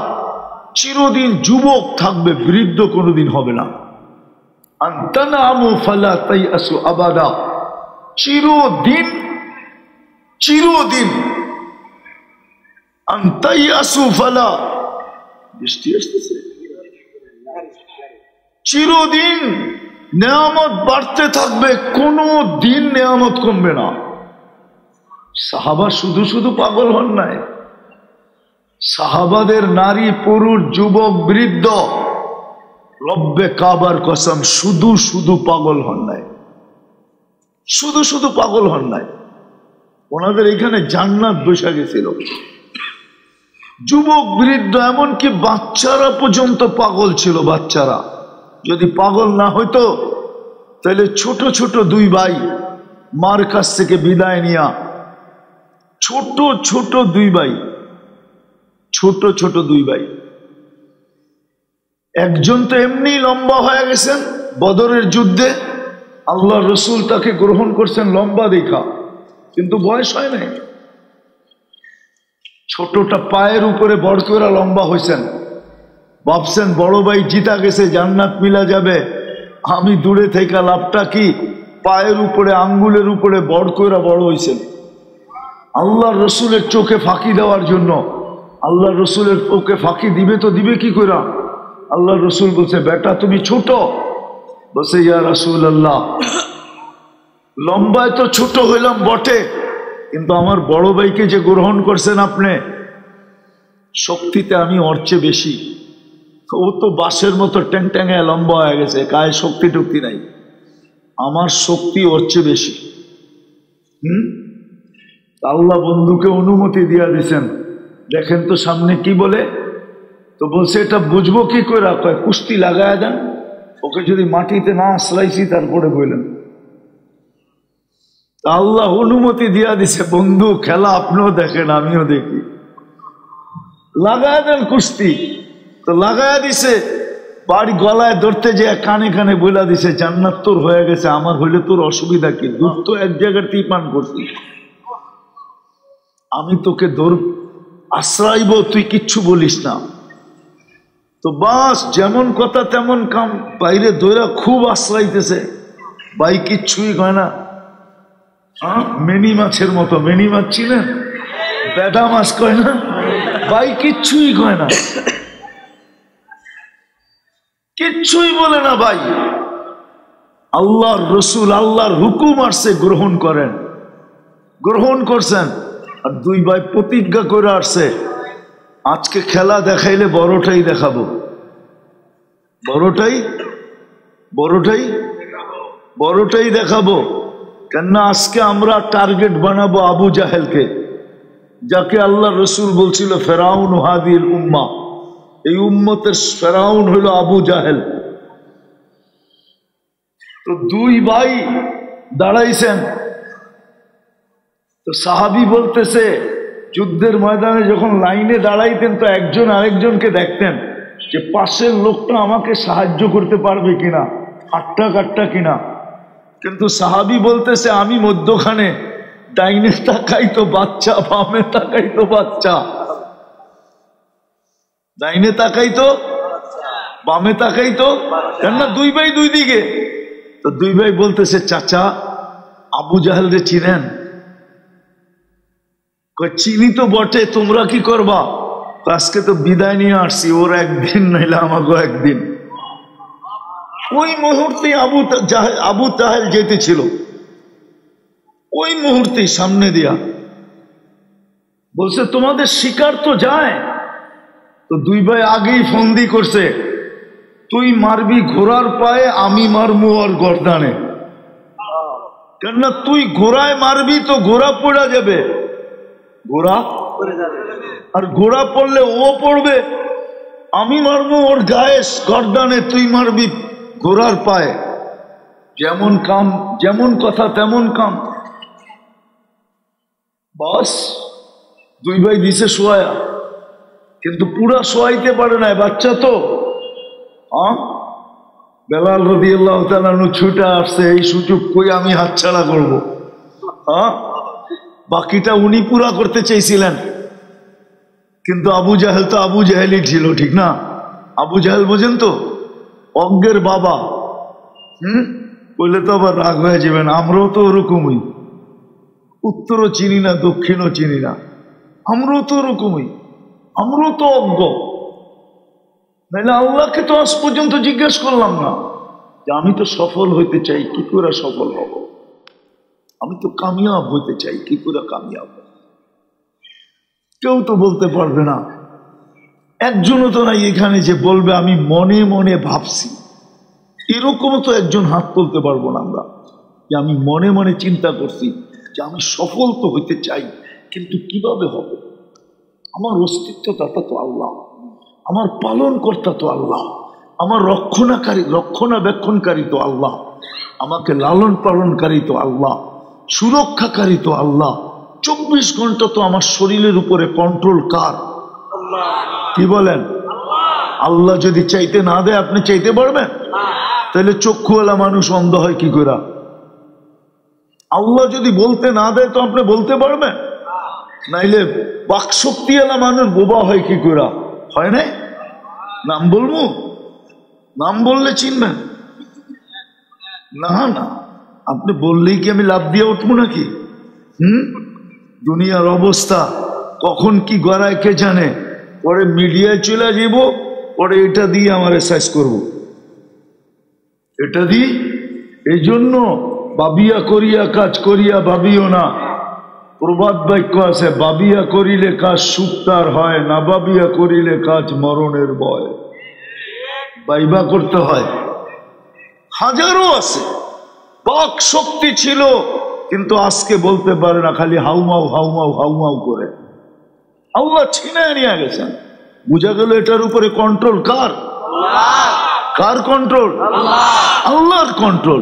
চিরদিন যুবক থাকবে, বৃদ্ধ কোনোদিন হবে না। আনতানামু ফালা তাইয়াসু আবাদা, চিরদিন চিরদিন। আনতাইয়াসু ফালা, বৃষ্টি আসতেছে, চিরদিন নেয়ামত বাড়তে থাকবে, কোনো দিন নেয়ামত কমবে না। সাহাবা শুধু শুধু পাগল হন নাই, সাহাবাদের নারী পুরুষ যুবক বৃদ্ধ রব্বে কাবার কসম শুধু শুধু পাগল হন নাই, শুধু শুধু পাগল হন নাই। ওনাদের এখানে জান্নাত বসে গেছিল। যুবক বৃদ্ধ এমনকি বাচ্চারা পর্যন্ত পাগল ছিল। বাচ্চারা যদি পাগল না হইতো তাহলে ছোট ছোট দুই ভাই মার কাছ থেকে বিদায় নিয়া, ছোট ছোট দুই ভাই, ছোট ছোট দুই ভাই, একজন তো এমনি লম্বা হয়ে গেছেন বদরের যুদ্ধে, আল্লাহ রসুল তাকে গ্রহণ করছেন লম্বা দেখা, কিন্তু বয়স হয় নাই। ছোটটা পায়ের উপরে বড় করে লম্বা হয়েছেন, ভাবছেন বড় ভাই জিতা গেছে, জান্নাত মিলা যাবে, আমি দূরে থেকে লাভটা কি, পায়ের উপরে আঙ্গুলের উপরে বড় করে বড় হয়েছেন। আল্লাহ রসুলের চোখে ফাঁকি দেওয়ার জন্য, আল্লাহ রসুলের চোখে ফাঁকি দিবে তো দিবে কি করে। আল্লাহ রসুল বলছে বেটা তুমি ছোট, বলছে ইয়া রাসূল আল্লাহ লম্বায় তো ছোট হইলাম বটে, কিন্তু আমার বড় ভাইকে যে গ্রহণ করছেন আপনি, শক্তিতে আমি ওর চেয়ে বেশি। ও তো বাঁশের মতো ট্যাং ট্যাঙে লম্বা হয়ে গেছে, গায়ে শক্তি টক্তি নাই, আমার শক্তি ওর চেয়ে বেশি। আল্লাহ বন্ধুকে অনুমতি দিয়া দিছেন, দেখেন তো সামনে কি বলে। তো বলছে এটা বুঝবো কি করে, কয় কুস্তি লাগায় দেন, ওকে যদি মাটিতে না আশ্রাইছি তারপরে বললেন। আল্লাহ অনুমতি দিয়া দিছে, বন্ধু খেলা আপনিও দেখেন আমিও দেখি, লাগায় দেন কুস্তি। তো লাগায় দিছে, বাড়ি গলায় ধরতে যে কানে কানে বইলা দিছে জান্নাত তোর হয়ে গেছে, আমার হইলে তোর অসুবিধা কি, দুধ তো এক জায়গাতেই পান করছি, আমি তোকে আশ্রাইব, তুই কিচ্ছু বলিস না। তো বাস যেমন কথা তেমন কাম, বাইরে দৈরা খুব আশ্রাইতেছে, ভাই কিচ্ছুই কয় না। মেনি মাছের মতো, মেনি মাছ ছিলেন, বেটা মাছ কয় না, ভাই কিচ্ছুই কয় না, কিচ্ছুই বলে না ভাই। আল্লাহর রসুল আল্লাহর হুকুম আসছে গ্রহণ করেন, গ্রহণ করছেন। আর দুই ভাই প্রতিজ্ঞা করে আসছে আজকে খেলা দেখাইলে বড়টাই দেখাবো, বড়টাই দেখাবো। কেননা আজকে আমরা টার্গেট বানাবো আবু জাহেলকে, যাকে আল্লাহ রসুল বলছিল ফেরাউন হাদিল উম্মা, এই উম্মতের ফেরাউন হইল আবু জাহেল। তো দুই ভাই দাঁড়াইছেন, তো সাহাবি বলতেছে যুদ্ধের ময়দানে যখন লাইনে দাঁড়াইতেন তো একজন আরেকজনকে দেখতেন যে পাশের লোকটা আমাকে সাহায্য করতে পারবে কিনা, আটটা কাটটা কিনা। কিন্তু সাহাবি বলতেছে আমি মধ্যখানে, ডাইনে তাকাই তো বাচ্চা, বামে তাকাই তো বাচ্চা, ডাইনে তাকাই তো বামে তাকাই তো, কেননা দুই ভাই দুই দিকে। তো দুই ভাই বলতেছে চাচা আবু জাহেল রে চিনেন? চিনি তো বটে, তোমরা কি করবা? আজকে তো বিদায় নিয়ে আসছি, ওর একদিন নাইলে আমাকে একদিন। ওই মুহূর্তে আবু জাহেল যেতেছিল, ওই মুহূর্তে সামনে দিয়া বলছে তোমাদের শিকার তো যায়। তো দুই ভাই আগেই ফন্দি করছে, তুই মারবি ঘোড়ার পায়ে, আমি মারবো ওর গর্দানে। কেননা তুই ঘোড়ায় মারবি তো ঘোড়া পড়া যাবে, ঘোড়া আর ঘোড়া পড়লে ও পড়বে, আমি মারবো ওর গায়ে গর্দানে, তুই মারবি ঘোড়ার পায়ে। যেমন কাম, যেমন কথা তেমন কাম। বাস দুই ভাই দিছে শোয়া, কিন্তু পুরা শোয়াইতে পারে না, বাচ্চা তো। বেলাল রাদিয়াল্লাহু তাআলা ছুটে আসছে, এই সুযোগ কই আমি হাতছাড়া করব। বাকিটা উনি পুরা করতে চেয়েছিলেন, কিন্তু আবু জাহেল তো আবু জাহেলই ছিল, ঠিক না? আবু জাহেল বোঝেন তো, অজ্ঞের বাবা। বললে তো আবার রাগ হয়ে যাবেন, আমরাও তো ওরকমই, উত্তরও চিনি না দক্ষিণও চিনি না, আমরাও তো ওরকমই, আমরাও তো অজ্ঞ। নাইলে আল্লাহকে তো আজ পর্যন্ত জিজ্ঞেস করলাম না যে আমি তো সফল হইতে চাই, কি করে সফল হব? আমি তো কামিয়াব হইতে চাই, কি করে কামিয়াব? কেউ তো বলতে পারবে না, একজনও তো নাই এখানে যে বলবে আমি মনে মনে ভাবছি। এরকমও তো একজন হাত তুলতে পারবো না আমরা যে আমি মনে মনে চিন্তা করছি যে আমি সফল তো হইতে চাই, কিন্তু কিভাবে হবে? আমার অস্তিত্বদাতা তো আল্লাহ, আমার পালন কর্তা তো আল্লাহ, আমার রক্ষণাবেক্ষণকারী তো আল্লাহ, আমাকে লালন পালনকারী তো আল্লাহ, সুরক্ষাকারী তো আল্লাহ। 24 ঘন্টা তো আমার শরীরের উপরে কন্ট্রোল কার? কি বলেন? আল্লাহ যদি চাইতে না দেয় আপনি চাইতে পারবেন? তাহলে চক্ষুওয়ালা মানুষ অন্ধ হয় কি করে? আল্লাহ যদি বলতে না দেয় তো আপনি বলতে পারবেন? নাইলে বাকশক্তিওয়ালা মানুষ বোবা হয় কি করে? হয় না? নাম বলবো? নাম বললে চিনবেন না? না, আপনি বললেই কি আমি লাভ দিয়ে উঠবো নাকি? দুনিয়ার অবস্থা কখন কি গড়ায় কে জানে। পরে মিডিয়ায় চলে যাব, পরে এটা দিয়ে আমার এক্সাইজ করব, এটা দিয়ে। এই জন্য ভাবিয়া করিয়া কাজ করিয়া ভাবিও না। প্রবাদ বাক্য আছে, ভাবিয়া করিলে কাজ সুখ তার হয়, না ভাবিয়া করিলে কাজ মরণের ভয়। ভাইবা করতে হয়। হাজারো আছে, বাক শক্তি ছিল, কিন্তু আজকে বলতে পারে না, খালি হাউমাউ হাউমাউ হাউমাউ করে। আল্লাহ ছিনায় নিয়ে গেছেন। বুঝা গেল এটার উপরে কন্ট্রোল কার? কার কন্ট্রোল? আল্লাহর কন্ট্রোল।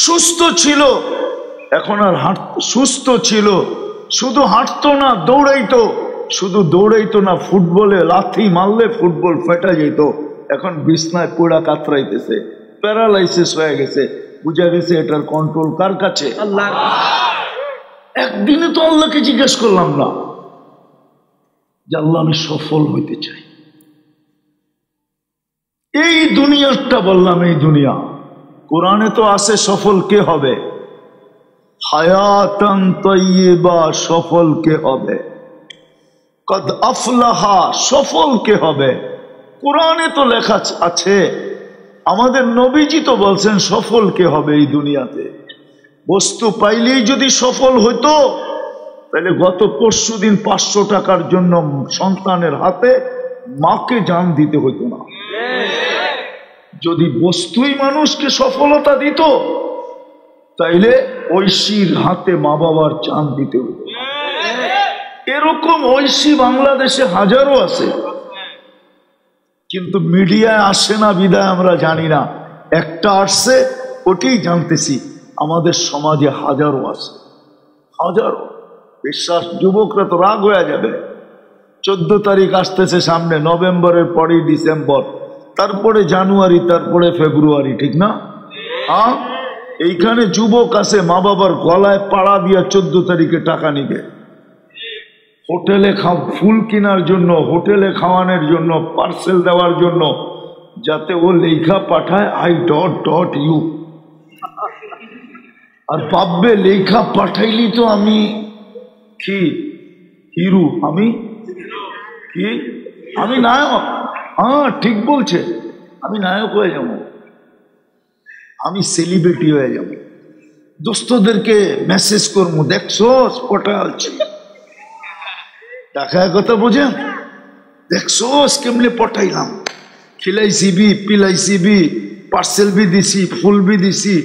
সুস্থ ছিল, এখন আর সুস্থ ছিল, শুধু হাঁটতো না, দৌড়াইতো, শুধু দৌড়াইতো না, ফুটবলে লাথি মারলে ফুটবল ফেটা যেত, এখন বিছনায় পোড়া কাতরাইতেছে, প্যারালাইসিস হয়ে গেছে। বুঝা গেছে এটার কন্ট্রোল কার কাছে? আল্লাহ। একদিনে তো আল্লাহকে জিজ্ঞেস করলাম না যে আল্লাহ আমি সফল হইতে চাই। এই দুনিয়াটা বললাম, এই দুনিয়া কোরআনে তো আছে সফল কে হবে, হায়াতান তাইয়্যিবা সফল কে হবে, কদ আফলাহা সফল কে হবে। কোরআনে তো লেখা আছে, আমাদের নবীজি তো বলছেন সফল কে হবে এই দুনিয়াতে। বস্তু পাইলেই যদি সফল হইতো তাহলে গত পরশুদিন 500 টাকার জন্য সন্তানের হাতে মাকে জান দিতে হইতো না। যদি বস্তুই মানুষকে সফলতা দিত তাইলে ঐশীর হাতে মা বাবার জান দিতে হইতো। এরকম ঐশী বাংলাদেশে হাজারো আছে, কিন্তু মিডিয়ায় আসে না বিদায় আমরা জানি না। একটা আসছে ওটাই জানতেছি, আমাদের সমাজে হাজারো আছে, হাজারো। বিশ্বাস, যুবকরা তো রাগ হয়ে যাবে। 14 তারিখ আসতেছে সামনে, নভেম্বরের পরেই ডিসেম্বর, তারপরে জানুয়ারি, তারপরে ফেব্রুয়ারি, ঠিক না? হ্যাঁ, এইখানে যুবক আছে মা বাবার গলায় পাড়া দিয়া 14 তারিখে টাকা নিবে হোটেলে ফুল কেনার জন্য, হোটেলে খাওয়ানোর জন্য, পার্সেল দেওয়ার জন্য, যাতে ও লেখা পাঠায় আই ডট ডট ইউ। আর ভাববে লেখা পাঠাইলি তো আমি কি হিরু, আমি কি, আমি নায়ক। হ্যাঁ ঠিক বলছে, আমি নায়ক হয়ে যাব, আমি সেলিব্রিটি হয়ে যাব, দোস্তদেরকে মেসেজ করবো, দেখছো পটালছি, টাকা কথা বোঝেন, দেখছো কেমনে পটাইলাম, খিলাইছি বি, পিলাইছি বি, পার্সেল বি দিছি, ফুল বি দিছি,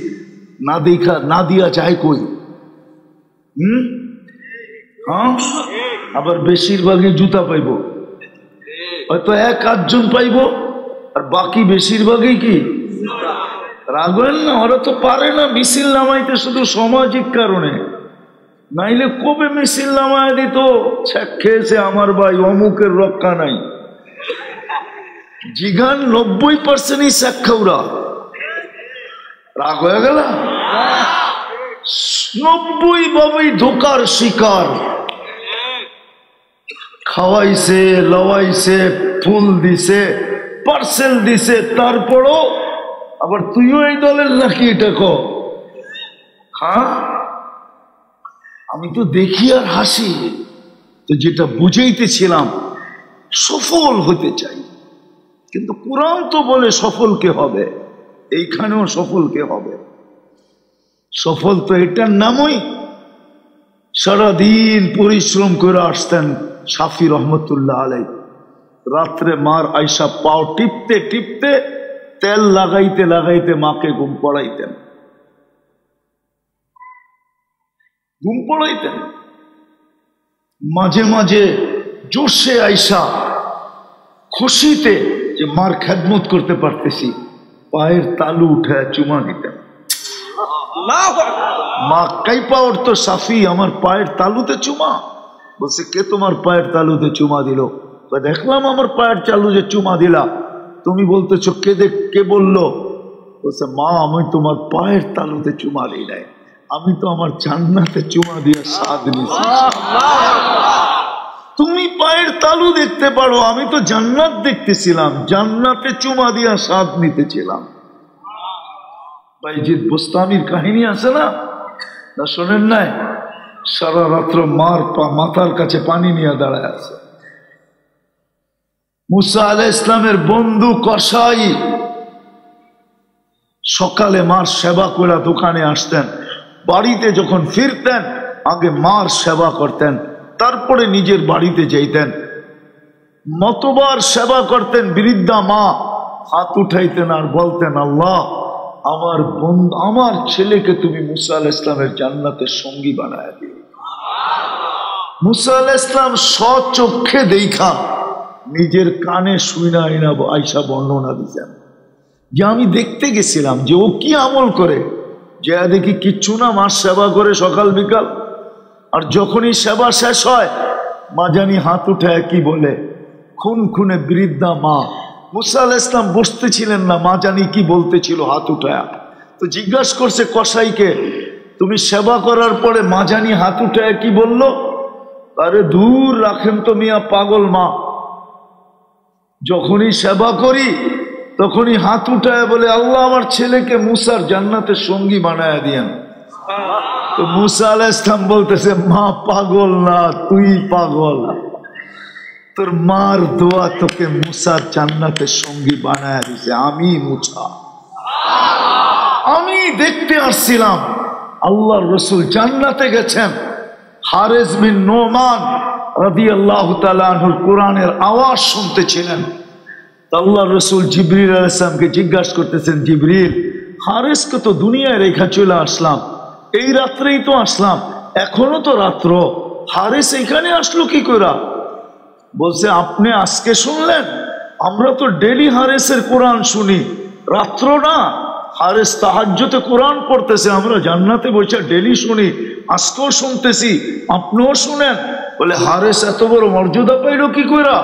না দেখা না দিয়া যায় কই। হ্যাঁ, আবার বেশিরভাগই জুতা পাইব, হয়তো 1-8 জন পাইব, আর বাকি বেশিরভাগই কি রাগবেন না, ওরা তো পারে না মিছিল নামাইতে, শুধু সামাজিক কারণে, নাইলে কবে মিছিল নামায় দিত। খেয়েছে আমার ভাই, অমুকের রক্ষা নাই, জিগান 90%ই শেখাউরা। রাগ হয়ে গেল, 90 ধোকার শিকার। খাওয়াইছে, লওয়াইছে, ফুল দিছে, পার্সেল দিছে, তারপরও আবার তুইও এই দলের নাকি, এটা কো। হ্যাঁ, আমি তো দেখি আর হাসি। তো যেটা বুঝাইতেছিলাম, সফল হতে চাই, কিন্তু কোরআন তো বলে সফল কে হবে, এইখানেও সফল কে হবে। সফল তো এটার নামই, সারাদিন পরিশ্রম করে আসতেন শাফি রহমতুল্লাহ আলাই, রাত্রে মার আয়সা পাও টিপতে টিপতে, তেল লাগাইতে লাগাইতে মাকে ঘুম পড়াইতেন, ঘুম পড়াইতেন। মাঝে মাঝে জোশে আইসা খুশিতে যে মার খেদমত করতে পারতেছি, পায়ের তালু উঠে চুমা দিতেন। মা কাইপা উঠতো, সাফি আমার পায়ের তালুতে চুমা। বলছে কে তোমার পায়ের তালুতে চুমা দিল? দেখলাম আমার পায়ের তালুতে চুমা দিলা, তুমি বলতেছো কে বললো? বলছে মা আমি তোমার পায়ের তালুতে চুমা দিই নাই, আমি তো আমার জান্নাতে চুমা দিয়ে স্বাদ নিছি। তুমি পায়ের তালু দেখতে পারো, আমি তো জান্নাত দেখতেছিলাম, জান্নাতে চুমা দিয়া স্বাদ নিতেছিলাম। বাইজিদ বুস্তামির কাহিনী আছে না, না শোনেন নাই? সারা রাত্র মার মাথার কাছে পানি নিয়ে দাঁড়ায় আছে। মুসা আলাইহিস ইসলামের বন্ধু কসাই সকালে মার সেবা করে দোকানে আসতেন, বাড়িতে যখন ফিরতেন আগে মার সেবা করতেন, তারপরে নিজের বাড়িতে যাইতেন। মতবার সেবা করতেন, বৃদ্ধা মা হাত উঠাইতেন আর বলতেন আল্লাহ আমার বন্ধু, আমার ছেলেকে তুমি মুসা আলাইহিস সালামের জান্নাতের সঙ্গী বানায় দিও। মুসা আলাইহিস সালাম স্বচক্ষে দেখা, নিজের কানে শুইনা আইনা আইসা বর্ণনা দিতেন যে আমি দেখতে গেছিলাম যে ও কি আমল করে, যে দেখি কিচ্ছু না, মার সেবা করে সকাল বিকাল, আর যখনই সেবা শেষ হয় মা জানি হাত উঠায় কি বলে, খুন খুনে বৃদ্ধা মা। মুসা আলাইহিস সালাম বসতেছিলেন না, মা জানি কি বলতেছিল হাত উঠায়। তো জিজ্ঞাসা করছে কসাইকে, তুমি সেবা করার পরে মা জানি হাত উঠায় কি বললো? আরে দূর রাখেন তো মিয়া, পাগল মা, যখনই সেবা করি তখনই হাত উঠায় বলে আল্লাহ আমার ছেলেকে মুসার জান্নাতের সঙ্গী বানায় দিয়েন। তো মুসা আলাইহিস সালাম বলতেছে, মা পাগল না, তুই পাগল, তোর মার দোয়া তোকে মুসার জান্নাতের সঙ্গী বানায় দিছে, আমি মুসা। আমি দেখতে আসছিলাম আল্লাহর রাসূল জান্নাতে গেছেন। হারেস বিন নোমান রাদিয়াল্লাহু তাআলা আনহুর কোরআনের আওয়াজ শুনতেছিলেন। আল্লাহর রাসূল জিবরিল আলাইহিস সালামকে জিজ্ঞাসা করতেছেন, জিবরিল, হারেসকে তো দুনিয়ায় রেখা চলে আসলাম, এই রাত্রেই তো আসলাম, এখনো তো রাত্র, হারেস এখানে আসলো কি করে? বলছে, আপনি আজকে শুনলেন? আমরা তো ডেলি হারেসের কোরআন শুনি, রাত্র না, হারেস তাহাজ্জুদে কোরআন পড়তেছে, আমরা জান্নাতে বসে ডেলি শুনি, আজকেও শুনতেছি, আপনিও শুনেন। বলে, হারেস এত বড় মর্যাদা পাইল কি কইরা?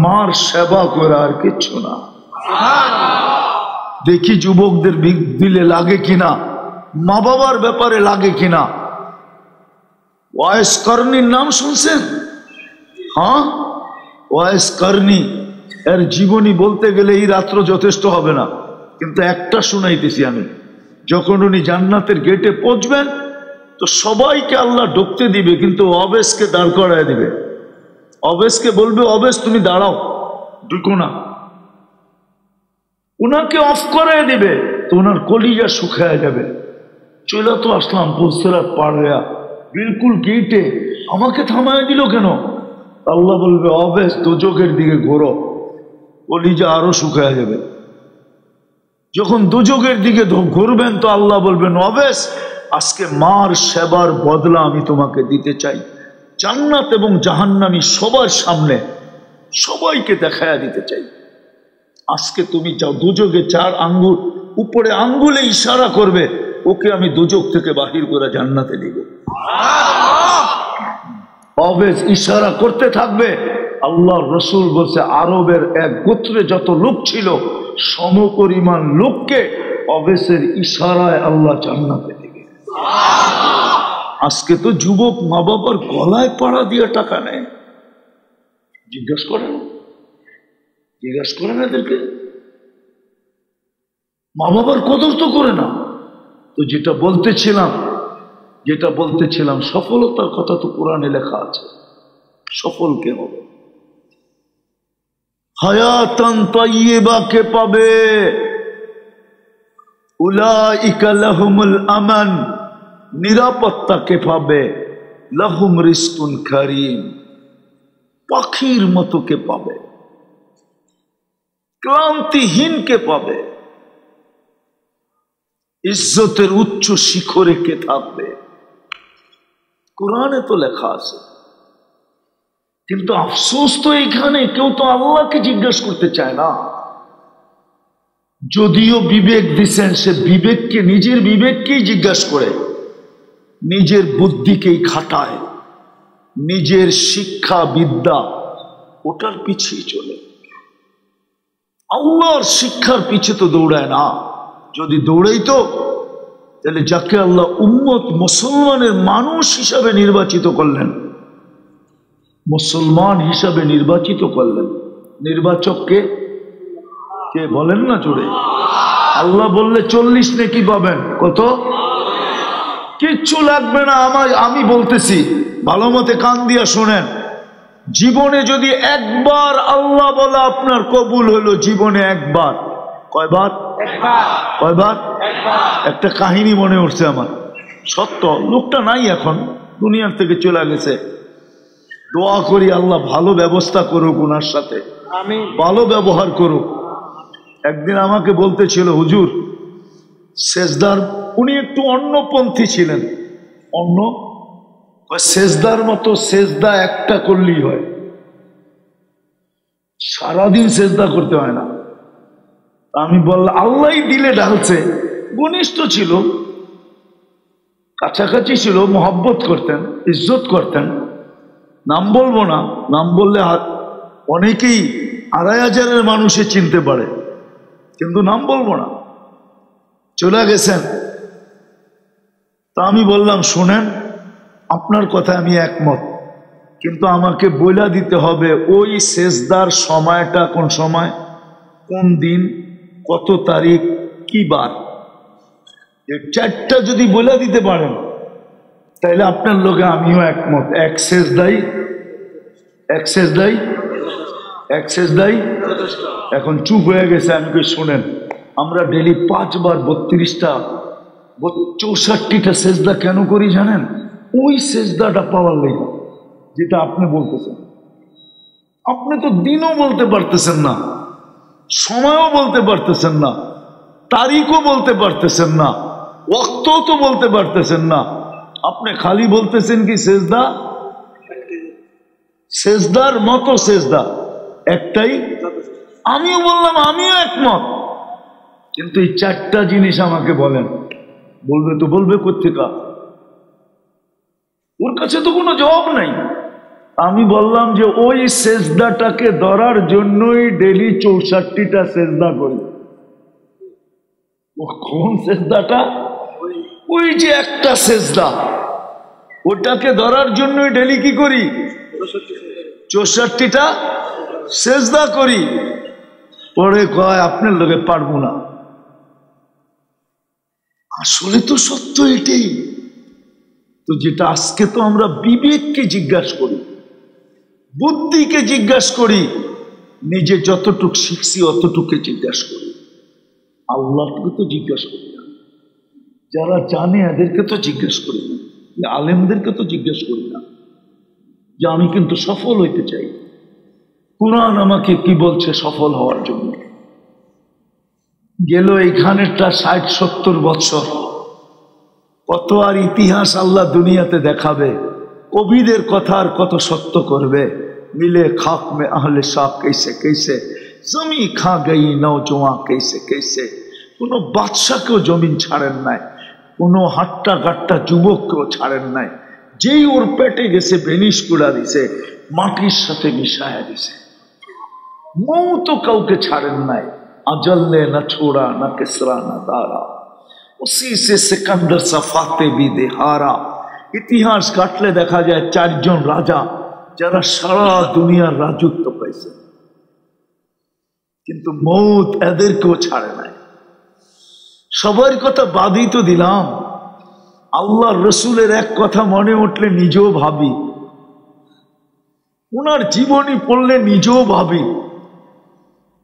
মার সেবা করে, আর কিচ্ছু না। দেখি যুবকদের দিলে লাগে কিনা, মা বাবার ব্যাপারে লাগে কিনা। ওয়াইস করনির নাম শুনছেন? হ্যাঁ, ওয়াইস করনি, এর জীবনী বলতে গেলে এই রাত্র যথেষ্ট হবে না, কিন্তু একটা শুনাইতেছি আমি। যখন উনি জান্নাতের গেটে পৌঁছবেন তো সবাইকে আল্লাহ ঢুকতে দিবে, কিন্তু অবেশকে দাঁড় করায় দিবে। অবেশকে বলবে, অবেশ তুমি দাঁড়াও, ঢুকো না। উনাকে অফ করায় দিবে, তো ওনার কলিজা শুকায় যাবে। চলে তো আসলাম পুলসিরাত পার হইয়া, বিলকুল গেটে আমাকে থামায় দিল কেন? আল্লাহ বলবে, অবেশ দোজখের দিকে ঘোরো, কলিজা আরো শুকায় যাবে। যখন দোজখের দিকে ঘুরবেন তো আল্লাহ বলবেন, অবেশ আজকে মার সেবার বদলা আমি তোমাকে দিতে চাই, জান্নাত এবং জাহান্নামী সবার সামনে সবাইকে দেখায়া দিতে চাই। আজকে তুমি যাও দোজখে 4 আঙ্গুল উপরে আঙ্গুলে ইশারা করবে, ওকে আমি দোজখ থেকে বাহির করে জান্নাতে নিব। অবেশ ইশারা করতে থাকবে। আল্লাহর রাসূল বলছে, আরবের এক গোত্রে যত লোক ছিল সমপরিমাণ লোককে অবেশের ইশারায় আল্লাহ জান্নাতে দিবে। আজকে তো যুবক মা বাবার গলায় পাড়া দিয়ে টাকা নেয়। জিজ্ঞাসা করেন এদেরকে, মা বাবার কদর তো করে না। তো যেটা বলতেছিলাম সফলতার কথা তো কোরআনে লেখা আছে, সফল কে হবে? হায়াতান তাইয়্যিবা কে পাবে? উলাইকা লাহুমুল আমান, নিরাপত্তা কে পাবে? লাহুম রিজকুন কারীম, পাখির মতো কে পাবে? ক্লান্তিহীন কে পাবে? ইজ্জতের উচ্চ শিখরে কে থাকবে? কোরআনে তো লেখা আছে। কিন্তু আফসোস তো এখানে কেউ তো আল্লাহকে জিজ্ঞাসা করতে চায় না। যদিও বিবেক দিচ্ছেন, সে বিবেককে, নিজের বিবেককেই জিজ্ঞাসা করে, নিজের বুদ্ধিকেই খাটায়, নিজের শিক্ষা বিদ্যা ওটার পিছিয়ে চলে। আল্লাহর শিক্ষার পিছে তো দৌড়ায় না। যদি দৌড়াইতো তাহলে যাকে আল্লাহ উম্মত মুসলমানের মানুষ হিসাবে নির্বাচিত করলেন, মুসলমান হিসাবে নির্বাচিত করলেন, নির্বাচককে কে বলেন না জোরে? আল্লাহ বললে 40 নেকি পাবেন। কত? কিচ্ছু লাগবে না। আমি বলতেছি, ভালো মতে কান দিয়া শোনেন। জীবনে যদি একবার আল্লাহ বলা আপনার কবুল হলো, জীবনে একবার, কয়বার? কয়বার? একটা কাহিনী মনে উঠছে আমার, সত্য। লোকটা নাই এখন, দুনিয়ার থেকে চলে গেছে। দোয়া করি আল্লাহ ভালো ব্যবস্থা করুক, ওনার সাথে ভালো ব্যবহার করুক। একদিন আমাকে বলতেছিল, হুজুর সেজদার উনি একটু অন্যপন্থী ছিলেন। অন্য সেজদার মতো সেজদা একটা করলেই হয়, সারাদিন সেজদা করতে হয় না। আমি বললাম আল্লাহ দিলে ঢালছে, ঘনিষ্ঠ ছিল, কাছাকাছি ছিল, মহব্বত করতেন, ইজ্জত করতেন। নাম বলবো না, নাম বললে অনেকেই ২৫০০ মানুষে চিনতে পারে, কিন্তু নাম বলবো না। চলে গেছেন। তা আমি বললাম শোনেন, আপনার কথা আমি একমত, কিন্তু আমাকে বইলা দিতে হবে ওই সেজদার সময়টা কোন সময়, কোন দিন, কত তারিখ, কি বার, এই চারটা যদি বইলা দিতে পারেন তাইলে আপনার লোকে আমিও একমত। এক সেজদাই, এক সেজদাই, এক সেজদাই। এখন চুপ হয়ে গেছে। আমি কই শোনেন, আমরা ডেলি 5 বার 32টা 64টা সেজদা কেন করি জানেন? ওই সেজদাটা পাওয়ার লেগে, যেটা আপনি বলতেছেন। আপনি তো দিনও বলতে পারতেছেন না, সময়ও বলতে পারতেছেন না, তারিখও বলতে পারতেছেন না, ওয়াক্তও তো বলতে পারতেছেন না। আপনি খালি বলতেছেন কি সেজদা, সেজদার মতো সেজদা একটাই। আমিও বললাম আমিও একমত, কিন্তু এই 4টা জিনিস আমাকে বলেন। বলবে তো বলবে কোত্থেকা, ওর কাছে তো কোনো জবাব নাই। আমি বললাম যে ওই সেজদাটাকে ধরার জন্যই ডেলি 64টা সেজদা করি। কোন সেজদাটা? ওই যে একটা সেজদা, ওটাকে ধরার জন্যই ডেলি কি করি? 64টা সেজদা করি। পরে কয় আপনার লোকে পারবো না। আসলে তো সত্য এটাই তো, যেটা আজকে তো আমরা বিবেককে জিজ্ঞাসা করি, বুদ্ধিকে জিজ্ঞাসা করি, নিজে যতটুক শিখছি অতটুকু জিজ্ঞাসা করি, আল্লাহকে তো জিজ্ঞাসা করি না। যারা জানে এদেরকে তো জিজ্ঞেস করি না, আলেমদেরকে তো জিজ্ঞেস করি না যে আমি কিন্তু সফল হইতে চাই, কুরআন আমাকে কি বলছে সফল হওয়ার জন্য। গেল এইখানেরটা ৬০-৭০ বছর, কত আর ইতিহাস আল্লাহ দুনিয়াতে দেখাবে, কবিদের কথা আর কত সত্য করবে। মিলে খাক মে আহলে শাহ कैसे कैसे, জমি খা গই নওজোয়ান कैसे कैसे। কোনো বাদশাকেও জমিন ছাড়েন নাই, কোনো হাট্টা গাট্টা যুবককেও ছাড়েন নাই। যেই ওর পেটে গেছে ভেনিস কুড়া দিছে, মাটির সাথে মিশায়া দিছে। মৌ তো কাউকে ছাড়েন নাই, আজল নে না ছোড়া না কিসরা না দারা, উসি সে সিকান্দার সাফাতে বিদে হারা। ইতিহাস কাটলে দেখা যায় 4 জন রাজা যারা সারা দুনিয়ার রাজত্ব পাইছে, কিন্তু মৌত এদেরকেও ছাড়ে নাই। সবার কথা বাদই তো দিলাম, আল্লাহ রসুলের এক কথা মনে উঠলে নিজেও ভাবি, উনার জীবনী পড়লে নিজেও ভাবি।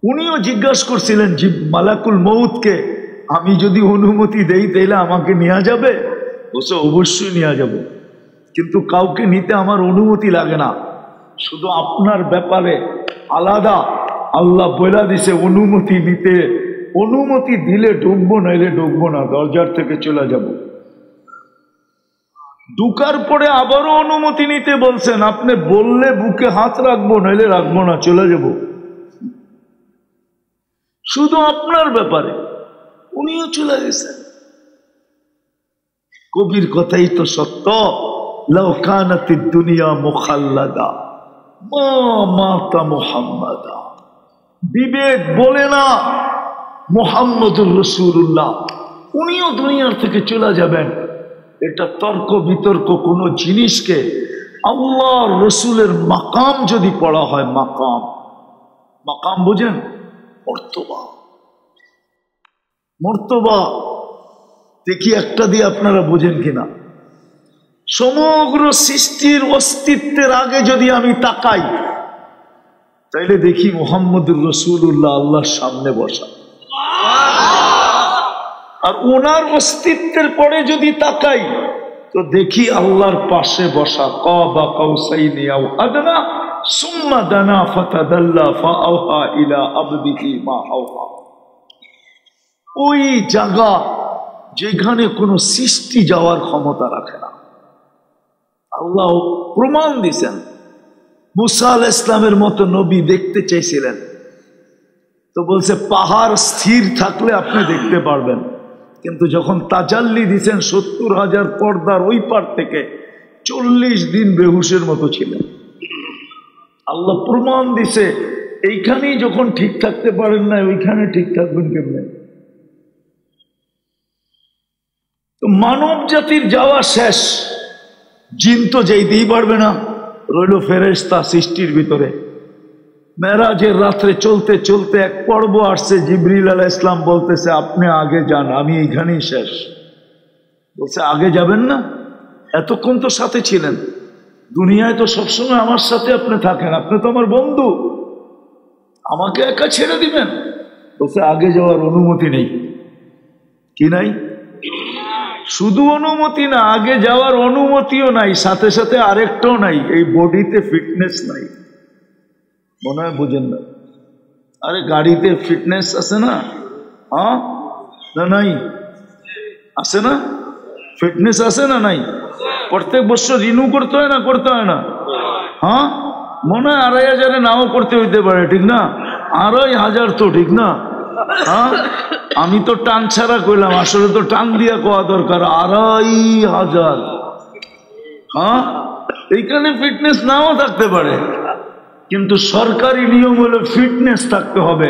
উনিও জিজ্ঞাসা করছিলেন মালাকুল মউতকে, আমি যদি অনুমতি দেই তাইলে আমাকে নেওয়া যাবে? বলছে অবশ্যই নেওয়া যাবে, কিন্তু কাউকে নিতে আমার অনুমতি লাগে না, শুধু আপনার ব্যাপারে আলাদা আল্লাহ বলে দিছে অনুমতি নিতে। অনুমতি দিলে ঢুকবো, নইলে ঢুকবো না, দরজার থেকে চলে যাব। ঢুকার পরে আবারও অনুমতি নিতে বলছেন, আপনি বললে বুকে হাত রাখবো, নইলে রাখবো না, চলে যাব। শুধু আপনার ব্যাপারে উনিও চলে গেছেন। কবির কথাই তো সত্য, লাউ কানাতিদ দুনিয়া মুখাল্লাদা মা মাতা মুহাম্মাদা। বিবেক বলে না মুহাম্মদুর রাসূলুল্লাহ উনিও দুনিয়ার থেকে চলে যাবেন। এটা তর্ক বিতর্ক কোনো জিনিসকে আল্লাহ রসুলের মাকাম যদি পড়া হয়, মাকাম, মাকাম বুঝেন? মর্তবা, মর্তবা। দেখি একটা দিয়ে আপনারা বুঝেন কিনা। সমগ্র সৃষ্টির অস্তিত্বের আগে যদি আমি তাকাই, তাইলে দেখি মুহাম্মদুর রাসূলুল্লাহ আল্লাহর সামনে বসা, আর ওনার অস্তিত্বের পরে যদি তাকাই তো দেখি আল্লাহর পাশে বসা। কাবা কাউসাইনি আও আদনা সুম্মা দানা ফাতাদাল্লা ফাআওহা ইলা আবদিহি মা আওহা। ওই জায়গা যেখানে কোনো সৃষ্টি যাওয়ার ক্ষমতা রাখে না। আল্লাহ প্রমাণ দিয়েছেন। মুসা আলাইহিস ইসলামের মতো নবী দেখতে চাইছিলেন, তো বলছে পাহাড় স্থির থাকলে আপনি দেখতে পারবেন। কিন্তু যখন তাজাল্লি দিয়েছেন 70,000 পর্দার ওই পার থেকে 40 দিন বেহুশের মতো ছিলেন। আল্লাহ প্রমাণ দিছে এইখানেই যখন ঠিক থাকতে পারেন না, ওইখানে ঠিক থাকবেন কেমনে? তো মানব জাতির যাওয়া শেষ, জিন তো যেতেই পারবে না, রইল ফেরেশতা সৃষ্টির ভিতরে। মেরাজের রাত্রে চলতে চলতে এক পর্ব আসছে, জিবরিল আলাইহিস সালাম বলতেছে আপনি আগে যান, আমি এইখানেই শেষ। বলছে আগে যাবেন না? এতক্ষণ তো সাথে ছিলেন, দুনিয়ায় তো সবসময় আমার সাথে আপনি থাকেন, আপনি তো আমার বন্ধু, আমাকে একা ছেড়ে দিবেন? বলছে আগে যাওয়ার অনুমতি নেই। কি নাই? শুধু অনুমতি না, আগে যাওয়ার অনুমতিও নাই, সাথে সাথে আরেকটাও নাই, এই বডিতে ফিটনেস নাই। মনে হয় বুঝেন না। আরে গাড়িতে ফিটনেস আছে না? হ্যাঁ না নাই? আছে না? ফিটনেস আছে না নাই? প্রত্যেক বছর রিনিউ করতে হয় না? করতে হয় না? হ্যাঁ, মনে হয় 2,500 নাও করতে হইতে পারে, ঠিক না? 2,500 তো ঠিক না? হ্যাঁ, আমি তো টান ছাড়া কইলাম, আসলে তো টান দিয়া কোয়া দরকার। 2,500। হ্যাঁ, এইখানে ফিটনেস নাও থাকতে পারে, কিন্তু সরকারি নিয়ম হলো ফিটনেস থাকতে হবে।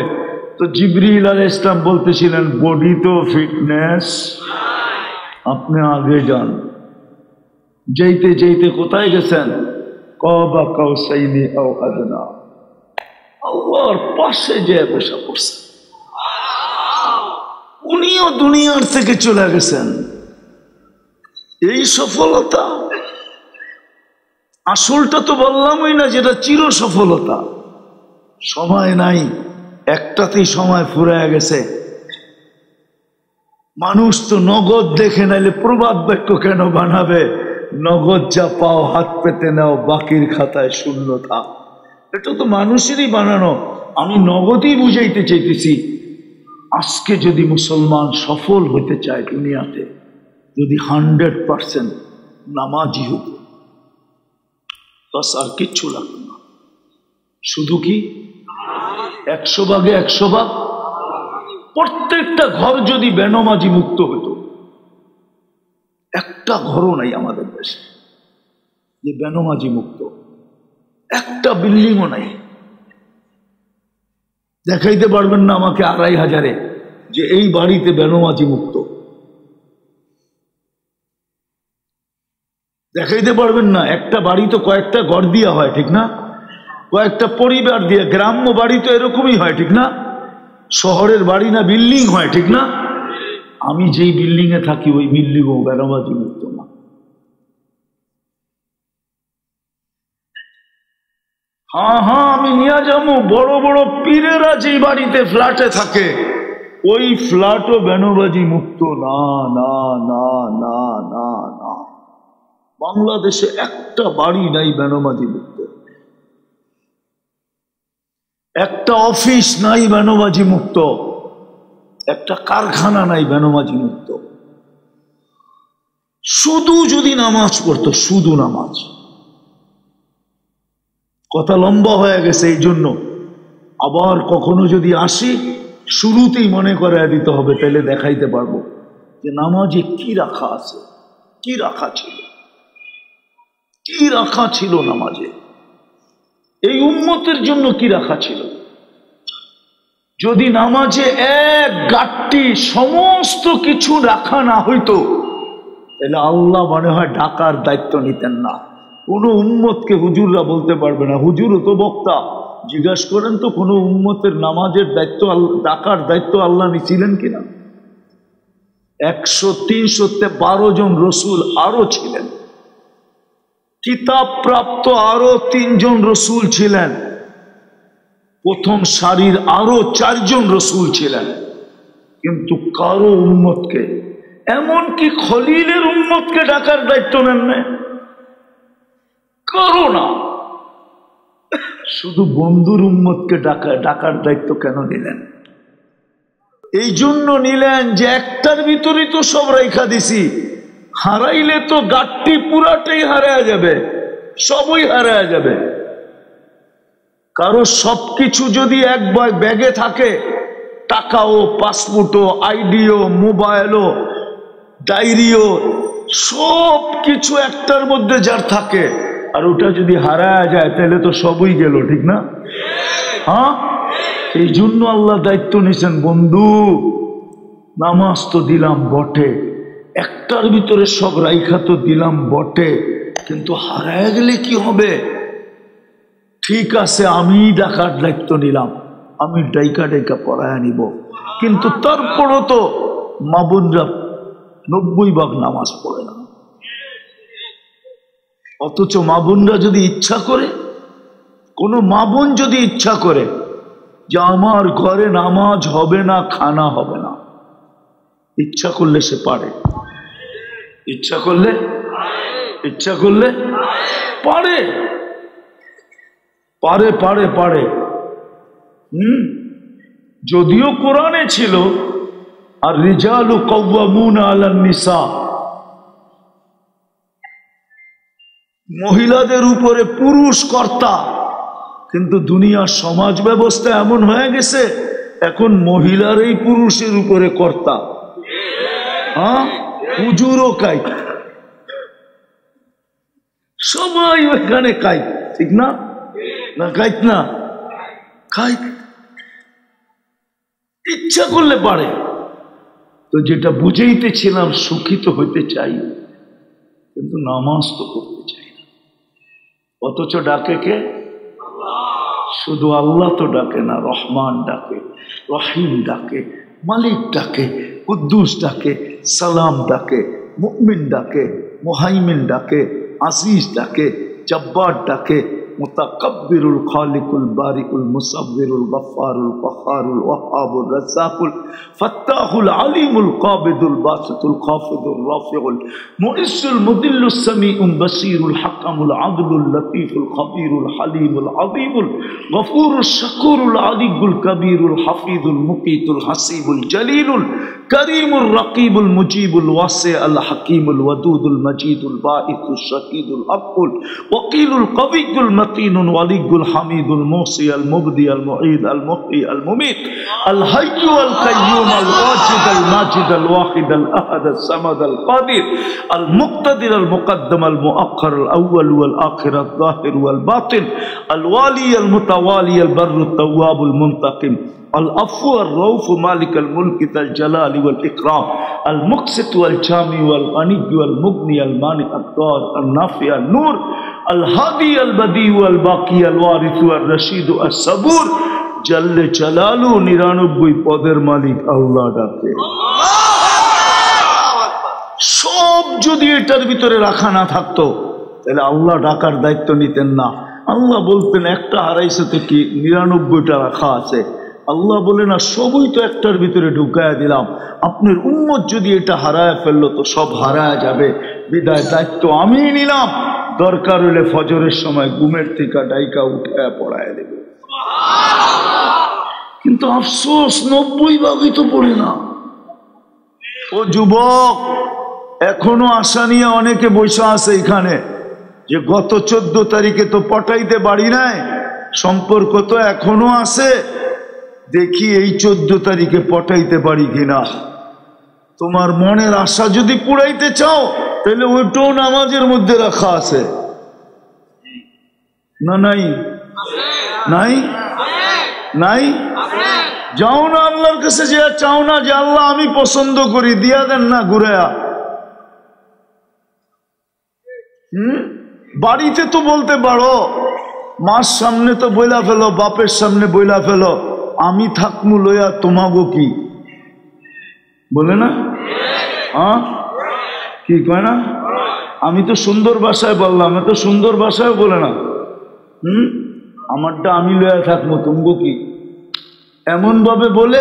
তো জিবরিল আলাইহিস সালাম বলতেছিলেন বডি তো ফিটনেস, আপনি আগে যান। যেতে যেতে কোথায় গেছেন? কাবা কাউসাইনি আও আদনা, আল্লাহর পাশে যেয়ে বসে পড়ছে। উনিও দুনিয়ার থেকে চলে গেছেন। এই সফলতা, আসলটা তো বললামই না, যেটা চির সফলতা। সময় নাই, একটাতেই সময় ফুরায় গেছে। মানুষ তো নগদ দেখে, নাইলে প্রবাদ বাক্য কেন বানাবে? নগদ যা পাও হাত পেতে নাও, বাকির খাতায় শূন্যতা। এটা তো মানুষেরই বানানো। আমি নগদই বুঝাইতে চাইতেছি, আজকে যদি মুসলমান সফল হতে চায় দুনিয়াতে, যদি 100% নামাজি হতো, বাস আর কিচ্ছু লাগবে না। শুধু কি 100 ভাগে 100 ভাগ, প্রত্যেকটা ঘর যদি বেনমাজি মুক্ত হতো। একটা ঘরও নাই আমাদের দেশে যে বেনমাজি মুক্ত, একটা বিল্ডিংও নাই। দেখাইতে পারবেন না আমাকে 2,500 যে এই বাড়িতে বেনমাজি মুক্ত? দেখাইতে পারবেন না। একটা বাড়ি তো কয়েকটা ঘর দিয়া হয়, ঠিক না? কয়েকটা পরিবার দিয়ে। গ্রাম্য বাড়ি তো এরকমই হয়, ঠিক না? শহরের বাড়ি না বিল্ডিং হয়, ঠিক না? আমি যেই বিল্ডিং এ থাকি ওই বিল্ডিংও বেনমাজি মুক্ত না। হ্যাঁ হ্যাঁ, আমি নিয়ে যাবো। বড় বড় পীরেরা যেই বাড়িতে ফ্ল্যাটে থাকে ওই ফ্ল্যাটও বেনমাজি মুক্ত না। না না না না না, বাংলাদেশে একটা বাড়ি নাই বেনমাজি মুক্ত, একটা অফিস নাই বেনমাজি মুক্ত, একটা কারখানা নাই বেনমাজি মুক্ত। শুধু যদি নামাজ পড়তো, শুধু নামাজ। কথা লম্বা হয়ে গেছে, এই জন্য আবার কখনো যদি আসি শুরুতেই মনে করায় দিতে হবে, তাহলে দেখাইতে পারবো যে নামাজে কি রাখা আছে, কি রাখা ছিল, কি রাখা ছিল নামাজে, এই উম্মতের জন্য কি রাখা ছিল। যদি নামাজে এক গাঁটটি সমস্ত কিছু রাখা না হইতো, তাহলে আল্লাহ মনে হয় ডাকার দায়িত্ব নিতেন না। কোনো উম্মতকে হুজুররা বলতে পারবে না, হুজুরও তো বক্তা। জিজ্ঞাসা করেন তো কোনো উম্মতের নামাজের দায়িত্ব, ডাকার দায়িত্ব আল্লাহ নিছিলেন কিনা? 100-312 জন রসুল আরো ছিলেন, কিতাব প্রাপ্ত আরো 3 জন রসুল ছিলেন, প্রথম সারির আরো 4 জন রসুল ছিলেন, কিন্তু কারো উম্মতকে, এমনকি খলিলের উম্মতকে ডাকার দায়িত্ব নেন না, কারো না। শুধু বন্ধুর উম্মতকে ডাকার দায়িত্ব কেন নিলেন? এই জন্য নিলেন যে একটার ভিতরেই তো সব রেখা দিছি, হারাইলে তো গাঠটি পুরাটাই হারায় যাবে, সবই হারায় যাবে। কারো সবকিছু যদি এক ব্যাগে থাকে, টাকাও, পাসপোর্টও, আইডিও, মোবাইলও, ডায়েরিও, সব কিছু একটার মধ্যে যার থাকে, আর ওটা যদি হারায় যায় তাহলে তো সবই গেল, ঠিক না? হ্যাঁ, এই জন্য আল্লাহ দায়িত্ব নিয়েছেন, বন্ধু নামাজ তো দিলাম বটে, একটার ভিতরে সব রাইখা তো দিলাম বটে, কিন্তু হারায় গেলে কি হবে? ঠিক আছে, আমি ডাকার দায়িত্ব নিলাম, আমি ডাইকা ডাইকা পড়ায় নিব, কিন্তু তারপরও তো মা বোনরা 90 ভাগ নামাজ পড়ে না। অথচ মা বোনরা যদি ইচ্ছা করে, কোনো মা বোন যদি ইচ্ছা করে যে আমার ঘরে নামাজ হবে না, খানা হবে না, ইচ্ছা করলে সে পারে, ইচ্ছা করলে পারে, পারে পারে পারে। যদিও কোরআনে ছিল আর রিজালু কাওয়ামুনা আলান নিসা, মহিলাদের উপরে পুরুষ কর্তা, কিন্তু দুনিয়ার সমাজ ব্যবস্থা এমন হয়ে গেছে এখন মহিলারই পুরুষের উপরে কর্তা। হ্যাঁ, হুজুরও কাইত, সবাই ওখানে কাইত, ঠিক না? না কাইত না, কাইত ইচ্ছা করলে পারে। তো যেটা বুঝাইতেছিলাম, সুখী তো হইতে চাই, কিন্তু নামাজ তো করতে চাই না। অথচ ডাকে কে? শুধু আল্লাহ তো ডাকে না, রহমান ডাকে, রহিম ডাকে, মালিক ডাকে, কুদ্দুস ডাকে, সালাম ডাকে, মুমিন ডাকে, মুহাইমিন ডাকে, আজিজ ডাকে, জব্বার ডাকে, মুতাকাব্বিরুল খালিকুল বারিকুল মুসাব্বিরুল গফফারুল কহ্হারুল ওয়াহ্হাবুর রাজ্জাকুল ফাত্তাহুল আলিমুল কাবিদুল বাসিতুল খাফিদুর রাফিউল মুইসুল মুদিল্লুস সামিউল বাসীরুল হাকামুল আদলুল লতীফুল খবীরুল হালিমুল আযীমুল গফুরুশ শাকুরুল আলিয়ুল কবীরুল হাফিজুল মুকীতুল হাসিবুল জলিলুল করিমুর রকিবুল মুজিবুল ওয়াসিউল হাকীমুল ওয়াদুদুল মজিদুল বাঈসুশ শাকীদুল আকুল ওয়াকিলুল কবিয়ুল متين ولي الحميد الموصي المبدي المعيد المحيي المميت الحي القيوم الواجد الماجد الواحد الأحد الصمد القادر المقتدر المقدم المؤخر الأول والآخر الظاهر والباطن الوالي المتوالي البر التواب المنتقم العفو الرؤوف مالك الملك ذا الجلال والإكرام المقسط والجامع والغني والمغني المانع الضار النافع النور الهادي البديع الباقي الوارث الرشيد الصبور جل جلاله 99 পদের মালিক আল্লাহ ডাকে। সব যদি এটার ভিতরে রাখা না থাকতো তাহলে আল্লাহ ডাকার দায়িত্ব নিতেন না। আল্লাহ বলতেন একটা হারাইছে তো কি, 99টা রাখা আছে। আল্লাহ বলে না, সবই তো একটার ভিতরে ঢুকায়া দিলাম, আপনার উম্মত যদি এটা হারায় ফেললো তো সব হারায় যাবে, বিদায় দায়িত্ব আমি নিলাম, দরকার হলে ফজরের সময় ঘুমের থেকে ডাইকা উঠায় পড়ায় দেবে। কিন্তু আফসোস 90 ভাগই তো পড়ে না। ও যুবক, এখনো আশা নিয়ে অনেকে বসে আছে এখানে যে গত 14 তারিখে তো পটাইতে পারি নাই, সম্পর্ক তো এখনো আছে, দেখি এই 14 তারিখে পটাইতে পারি কিনা। তোমার মনের আশা যদি পুরাইতে চাও তাহলে ওইটাও নামাজের মধ্যে রাখা আছে না? নাই নাই নাই? যাও না আল্লাহর কাছে, যে চাও না যে আল্লাহ আমি পছন্দ করি, দিয়া দেন না ঘুরায়া। বাড়িতে তো বলতে পারো, মার সামনে তো বইলা ফেলো, বাপের সামনে বইলা ফেলো, আমি থাকমু লইয়া তোমাগো কি বলে না? হ্যাঁ, কি কয় না? আমি তো সুন্দর ভাষায় বললাম, এত সুন্দর ভাষায় বলে না। আমারটা আমি লইয়া থাকবো, তুমগো কি, এমন ভাবে বলে।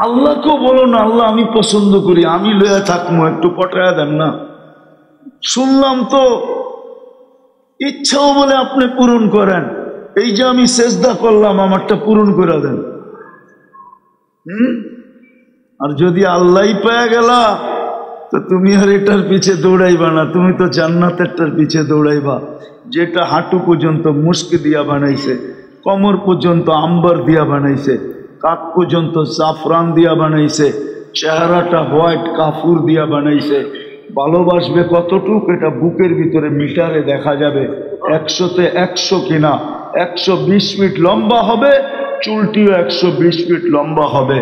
আল্লাহকেও বলো না, আল্লাহ আমি পছন্দ করি, আমি লইয়া থাকবো, একটু পটায়া দেন না। শুনলাম তো ইচ্ছাও বলে আপনি পূরণ করেন, এই যে আমি সেজদা করলাম আমারটা পূরণ করে দেন। আর যদি আল্লাহ পেয়ে গেলা তো তুমি আর এটার পিছে দৌড়াইবা না, তুমি তো জান্নাতেরটার পিছে দৌড়াইবা, যেটা হাঁটু পর্যন্ত মুস্ক দিয়া বানাইছে, কমর পর্যন্ত আম্বার দিয়া বানাইছে, কাক পর্যন্ত জাফরান দিয়া বানাইছে, চেহারাটা হোয়াইট কাফুর দিয়া বানাইছে। ভালোবাসবে কতটুক এটা বুকের ভিতরে মিটারে দেখা যাবে, 100-তে 100 কিনা। 120 ফিট লম্বা হবে, চুলটিও 120 ফিট লম্বা হবে।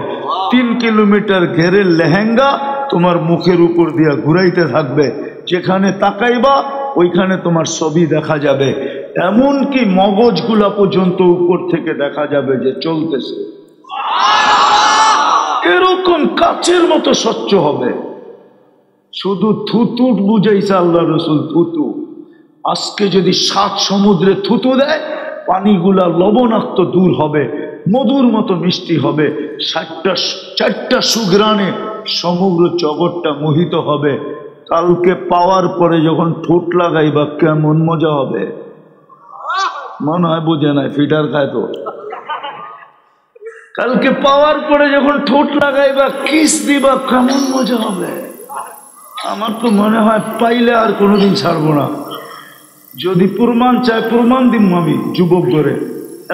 3 কিলোমিটার ঘেরের লেহেঙ্গা তোমার মুখের উপর দিয়া ঘুরাইতে থাকবে, যেখানে তাকাইবা ওইখানে তোমার ছবি দেখা যাবে। এমনকি মগজগুলা পর্যন্ত উপর থেকে দেখা যাবে যে চলতেছে, এরকম কাচের মতো স্বচ্ছ হবে। শুধু থুতু বুঝাইছে আল্লাহ রসুল, থুতু। আজকে যদি 7 সমুদ্রে থুতু দেয়, পানিগুলা লবণাক্ত দূর হবে, মধুর মতো মিষ্টি হবে। 4টা সুঘ্রাণে সমগ্র জগৎটা মোহিত হবে। কালকে পাওয়ার পরে যখন ঠোঁট লাগাইবা কেমন মজা হবে, মনে হয় বোঝে নাই, ফিটার খায় তো। কালকে পাওয়ার পরে যখন ঠোঁট লাগাইবা, কিস দিবা, কেমন মজা হবে। আমার তো মনে হয় পাইলে আর কোনোদিন ছাড়বো না। যদি প্রমাণ চায় প্রমাণ দিব আমি যুবক ধরে।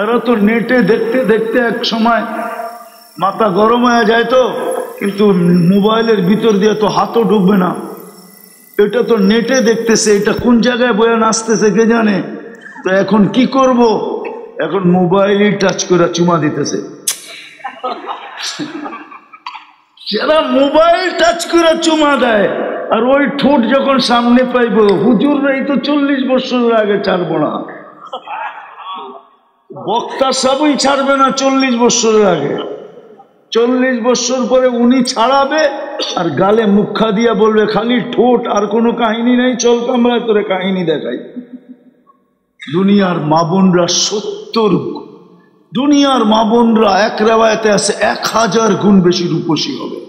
এরা তো নেটে দেখতে দেখতে এক সময় মাথা গরম হয়ে যায় তো, কিন্তু মোবাইলের ভিতর দিয়ে তো হাতও ঢুকবে না। এটা তো নেটে দেখতেছে, এটা কোন জায়গায় বয়ে নাচতেছে কে জানে। তো এখন কি করব, এখন মোবাইলই টাচ করে চুমা দিতেছে। যারা মোবাইল টাচ করে চুমা দেয় আর ওই ঠোঁট যখন সামনে পাইব, হুজুররাই তো 40 বছরের আগে ছাড়বো না, বক্তা সবই ছাড়বে না 40 বছরের আগে। 40 বছর পরে উনি ছাড়াবে আর গালে মুখা দিয়া বলবে খালি ঠোঁট, আর কোনো কাহিনী নাই, চল কামরায় তোরে কাহিনী দেখাই। দুনিয়ার মা বোনরা 70, দুনিয়ার মা বোনরা এক রেওয়ায়েতে আছে 1000 গুণ বেশি রূপসী হবে,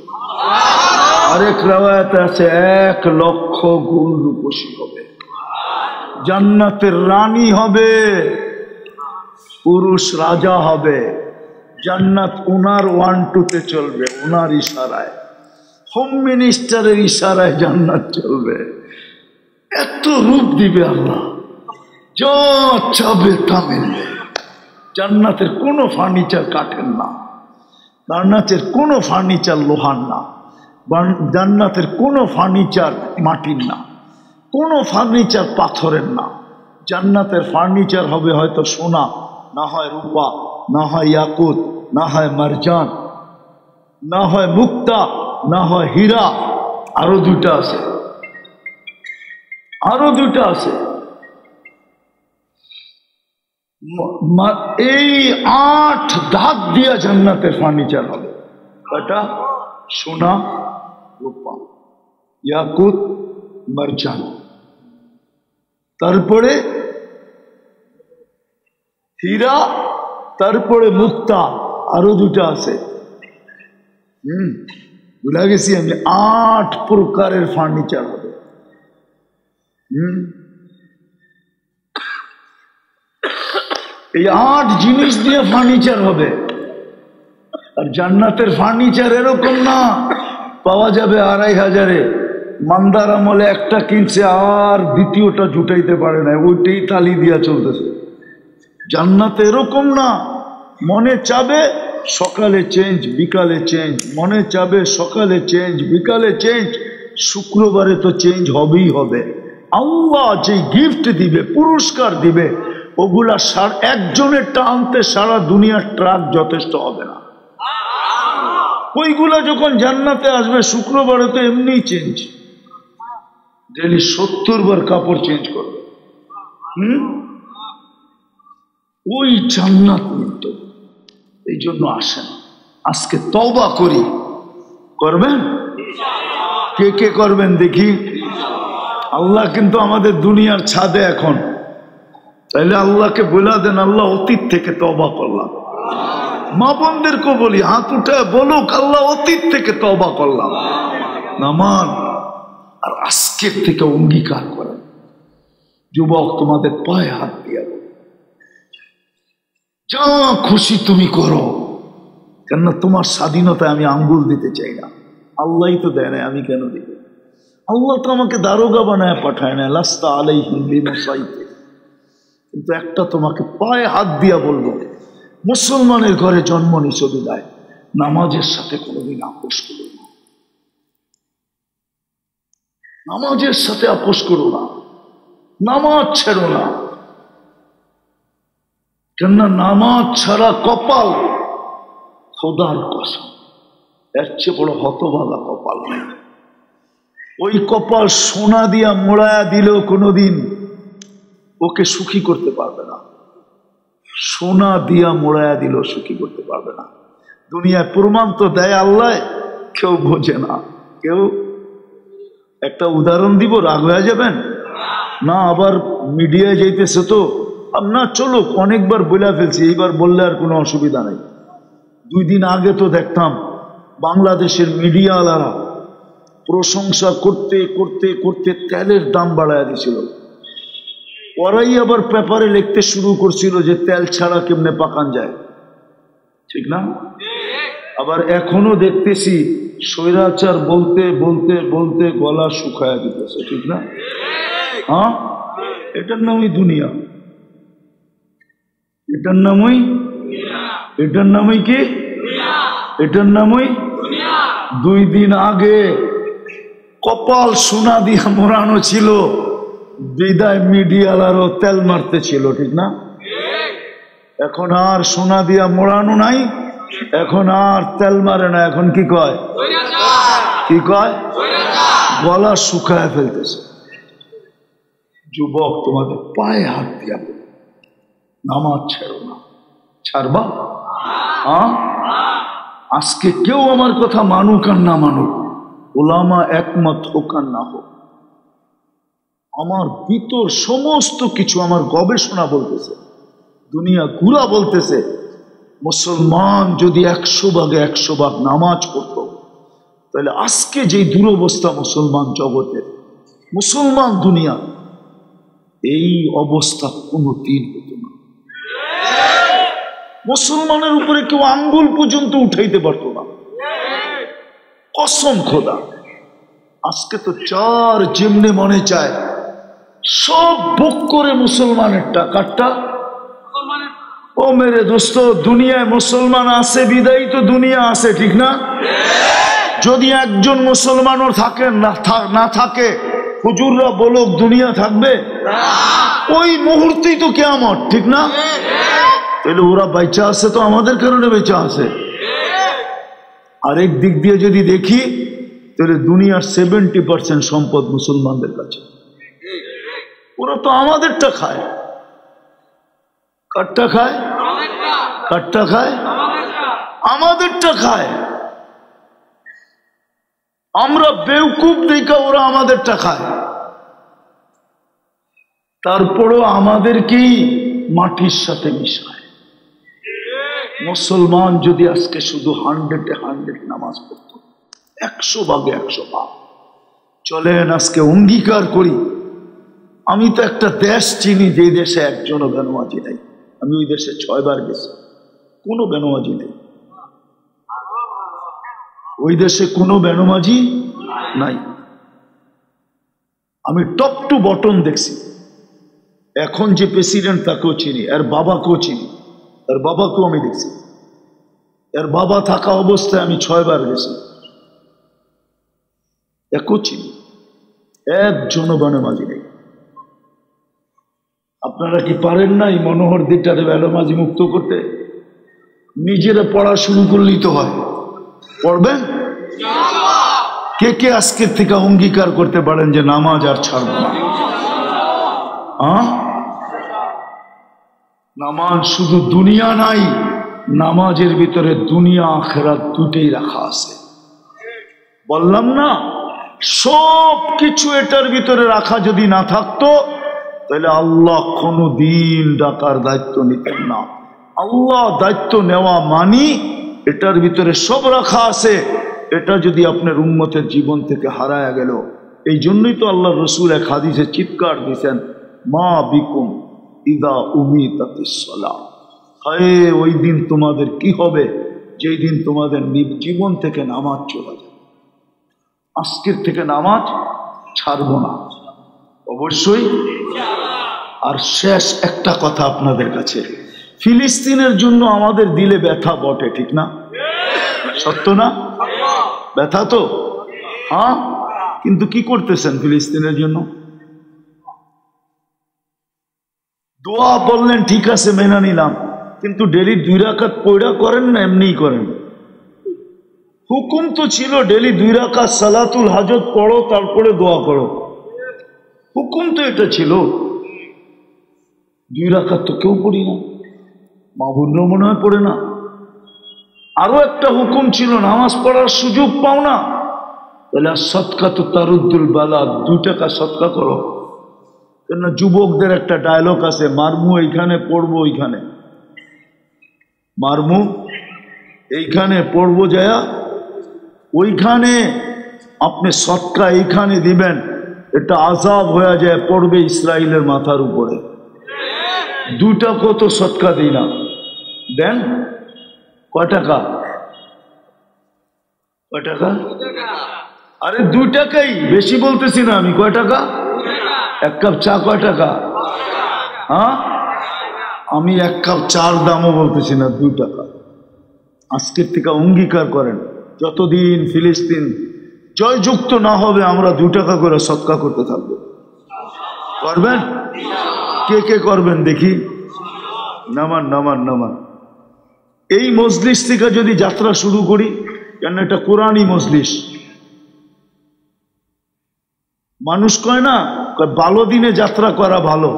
আরেক রেওয়ায়েতে আছে 1 লক্ষ গুণ রূপসী হবে। জান্নাতের রানী হবে, পুরুষ রাজা হবে। জান্নাত ওনার 1-2-তে চলবে, ওনার ইশারায়, হোম মিনিস্টারের ইশারায় জান্নাত চলবে। এত রূপ দিবে আল্লাহ, যা চাবে তা মিলবে। জান্নাতের কোনো ফার্নিচার কাঠের না, জান্নাতের কোনো ফার্নিচার লোহার না, জান্নাতের কোনো ফার্নিচার মাটির না, কোনো ফার্নিচার পাথরের না। জান্নাতের ফার্নিচার হবে হয়তো সোনা, না হয় রূপা, না হয় ইয়াকুত, না হয় মারজান, না হয় মুক্তা, না হয় হীরা। আরো 2টা আছে, আরো 2টা আছে। এই 8 ধাপ দিয়া জান্নাতের ফার্নিচার হবে। কয়টা? সোনা, রূপা, ইয়াকুত, মারজান, তারপরে হীরা, তারপরে মুক্তা, আরো 2টা আছে। ভুলে গেছি আমি। 8 প্রকারের ফার্নিচার হবে। এই 8 জিনিস দিয়ে ফার্নিচার হবে। আর জান্নাতের ফার্নিচার এরকম না পাওয়া যাবে 2500-এ। মান্দার আমলে একটা কিনছে আর দ্বিতীয়টা জুটাইতে পারে না, ওইটাই তালি দিয়া চলতেছে। জান্নাতে এরকম না, মনে চাবে সকালে চেঞ্জ, বিকালে চেঞ্জ, মনে চাবে সকালে চেঞ্জ, বিকালে চেঞ্জ, শুক্রবারে তো চেঞ্জ হবেই হবে। আল্লাহ যে গিফট দিবে, পুরস্কার দিবে, ওগুলা একজনেরটা আনতে সারা দুনিয়ার ট্রাক যথেষ্ট হবে না। ওইগুলা যখন জান্নাতে আসবে, শুক্রবারে তো এমনি চেঞ্জ, ডেলি 70 বার কাপড় চেঞ্জ করবে। ওই জান্নাত মিলত। এই জন্য আসেন, আজকে তওবা করি। করবেন? কে কে করবেন দেখি? আল্লাহ কিন্তু আমাদের দুনিয়ার ছাদে এখন, তাইলে আল্লাহকে বলে দেন, আল্লাহ অতীত থেকে তওবা করলাম। মা বোনদেরকে বলি, হাত উঠে বলুক, আল্লাহ অতীত থেকে তওবা করলাম। নামান আর আজকের থেকে অঙ্গীকার করেন। যুবক, তোমাদের পায়ে হাত দিয়ে যা খুশি তুমি করো, কেননা তোমার স্বাধীনতায় আমি আঙ্গুল দিতে চাই না। আল্লাহই তো দেয় না, আমি কেন দিব? আল্লাহ তো আমাকে দারোগা বানায় পাঠায় না, লাস্তা আলাইহিম বিমুসাইতির। কিন্তু একটা তোমাকে পায়ে হাত দিয়া বলবো, মুসলমানের ঘরে জন্ম নিছো বিদায়, নামাজের সাথে কোনোদিন আপোষ করো না। নামাজের সাথে আপোষ করো না, নামাজ ছেড়ো না। কেননা নামাজ ছাড়া কপাল, খোদার কসম, এর চেয়ে বড় হতভাগা কপাল নেই। ওই কপাল সোনা দিয়া মোড়ায়া দিলেও কোনোদিন ওকে সুখী করতে পারবে না। সোনা দিয়া মোড়ায়া দিলেও সুখী করতে পারবে না। দুনিয়ায় প্রমাণ তো দেয় আল্লাহ, কেউ বোঝে না। কেউ একটা উদাহরণ দিব, রাগ হয়ে যাবেন না? আবার মিডিয়ায় যাইতেছে তো, না চলো, অনেকবার বলে ফেলছি, এইবার বললে আর কোনো অসুবিধা নেই। 2 দিন আগে তো দেখতাম বাংলাদেশের মিডিয়াওয়ালারা প্রশংসা করতে করতে করতে তেলের দাম বাড়ায় দিছিল। ওরাই আবার পেপারে লিখতে শুরু করছিল যে তেল ছাড়া কেমনে পাকান যায়, ঠিক না? আবার এখনো দেখতেছি স্বৈরাচার বলতে বলতে বলতে গলা শুকায়া দিতেছে, ঠিক না? হ্যাঁ, এটার নামই দুনিয়া। এটার নামই কি? এটার নামই 2 দিন আগে কপাল সোনা দিয়া মোড়ানো ছিল, বিদায় মিডিয়ালারও তেল মারতে ছিল, ঠিক না? এখন আর সোনা দিয়া মোড়ানো নাই, এখন আর তেল মারে না, এখন কি কয়? কি কয়? গলা শুকায় ফেলতেছে। যুবক, তোমাদের পায়ে হাত দিয়া নামাজ ছেড়ো না। ছাড়বা? আজকে কেউ আমার কথা মানুক আর না মানুক, ওলামা একমত হোক আর না হোক, আমার ভিতর সমস্ত কিছু, আমার গবেষণা বলতেছে, দুনিয়া ঘুরা বলতেছে, মুসলমান যদি 100 ভাগে 100 ভাগ নামাজ পড়ত, তাহলে আজকে যে দুরবস্থা মুসলমান জগতের, মুসলমান দুনিয়া, এই অবস্থা কোনো দিন হতো না। মুসলমানের উপরে কেউ আঙ্গুল পর্যন্ত উঠাইতে পারত না, কসম খোদা। আজকে তো চার যেমনে মনে চায় সব বুক করে মুসলমানের টাকাটা। ও মেরে দোস্ত, দুনিয়ায় মুসলমান আছে বিদায়ী তো দুনিয়া আছে, ঠিক না? যদি একজন মুসলমানও থাকে না থাকে, হুজুররা বলুক দুনিয়া থাকবে? ওই মুহূর্তেই তো কিয়ামত, ঠিক না? তাহলে ওরা বেঁচে আছে তো আমাদের কারণে বেঁচে আছে। আরেক দিক দিয়ে যদি দেখি, তাহলে দুনিয়ার 70% সম্পদ মুসলমানদের কাছে। ওরা তো আমাদেরটা খায়। কারটা খায়? কারটা খায়? আমাদেরটা খায়। আমরা বেউকুফ দেখা ওরা আমাদেরটা খায়। তারপরও আমাদেরকেই মাটির সাথে মিশায়। মুসলমান যদি আজকে শুধু 100-এ 100 নামাজ পড়ত, 100 ভাগে 100 ভাগ, চলেন আজকে অঙ্গীকার করি, আমি তো একটা দেশ চিনি যে দেশে একজনও বেনমাজি নাই। আমি ওই দেশে 6 বার গেছি, কোনো বেনমাজি নেই। ওই দেশে কোনো বেনমাজি নাই। আমি টপ টু বটন দেখছি। এখন যে প্রেসিডেন্ট তাকেও চিনি, এর বাবাকেও চিনি, এর বাবাকেও আমি দেখছি। এর বাবা থাকা অবস্থায় আমি 6 বার গেছি, একও চিনি, একজনও বেনমাজি নেই। আপনারা কি পারেন না এই মনোহর দিকটারে বেনমাজি মুক্ত করতে? নিজেরা পড়া শুরু করলেই তো হয়। পড়বেন? কে কে আজকের থেকে অঙ্গীকার করতে পারেন যে নামাজ আর ছাড়ব না? নামাজ শুধু দুনিয়া নাই, নামাজের ভিতরে দুনিয়া আখিরাত দুটেই রাখা আছে। বললাম না, সব কিছু এটার ভিতরে রাখা যদি না থাকতো, তাহলে আল্লাহ কোনো দিন ডাকার দায়িত্ব নিতেন না। আল্লাহ দায়িত্ব নেওয়া মানি এটার ভিতরে সব রাখা আছে। এটা যদি আপনার উম্মতের জীবন থেকে হারায়া গেল, এই জন্যই তো আল্লাহ রসুল এক হাদিসে চিৎকার দিয়েছেন, মা বিকুম ইদা উমিতাতিস সালাহ। হায়, ওই দিন তোমাদের কি হবে যেই দিন তোমাদের জীবন থেকে নামাজ চলে যাবে। আজকের থেকে নামাজ ছাড়বো না অবশ্যই। আর শেষ একটা কথা আপনাদের কাছে, ফিলিস্তিনের জন্য আমাদের দিলে ব্যথা বটে, ঠিক না? সত্য না? ব্যথা তো, হ্যাঁ। কিন্তু কি করতেছেন ফিলিস্তিনের জন্য? দোয়া বললেন, ঠিক আছে মেনে নিলাম, কিন্তু ডেলি 2 রাকাত পয়রা করেন না এমনিই করেন? হুকুম তো ছিল ডেলি 2 রাকাত সালাতুল হাজত পড়ো, তারপরে দোয়া করো। হুকুম তো এটা ছিল। 2 রাকাত তো কেউ পড়ি না, মাহবুব মনে হয় পড়ে না। আরো একটা হুকুম ছিল, নামাজ পড়ার সুযোগ পাও না, তাহলে সৎকা তো তারুদ্দুল বালা, 2 টাকা সৎকা করো। কেন যুবকদের একটা ডায়লগ আছে, মারমু এইখানে পড়বো ওইখানে, মারমু এইখানে পড়বো যায়া ওইখানে আপনি সৎকা এইখানে দিবেন, এটা আযাব হয়ে যায় পড়বে ইসরায়েলের মাথার উপরে। 2 টাকা তো সৎকা দিই না, দেন কয় টাকা? কয় টাকা? আরে 2 টাকাই, বেশি বলতেছি না আমি। কয় টাকা? 1 কাপ চা কয় টাকা? হ্যাঁ, আমি 1 কাপ চার দামও বলতেছি না, 2 টাকা। আজকের থেকে অঙ্গীকার করেন, যতদিন ফিলিস্তিন জয়যুক্ত না হবে আমরা 2 টাকা করে সৎকা করতে থাকবো। করবেন? কে কে করবেন দেখি? নামান নামান নামান। এই মজলিস থেকে যদি যাত্রা শুরু করি, কেন এটা কোরআনই মজলিস। মানুষ কয় না ভালো দিনে যাত্রা করা ভালো,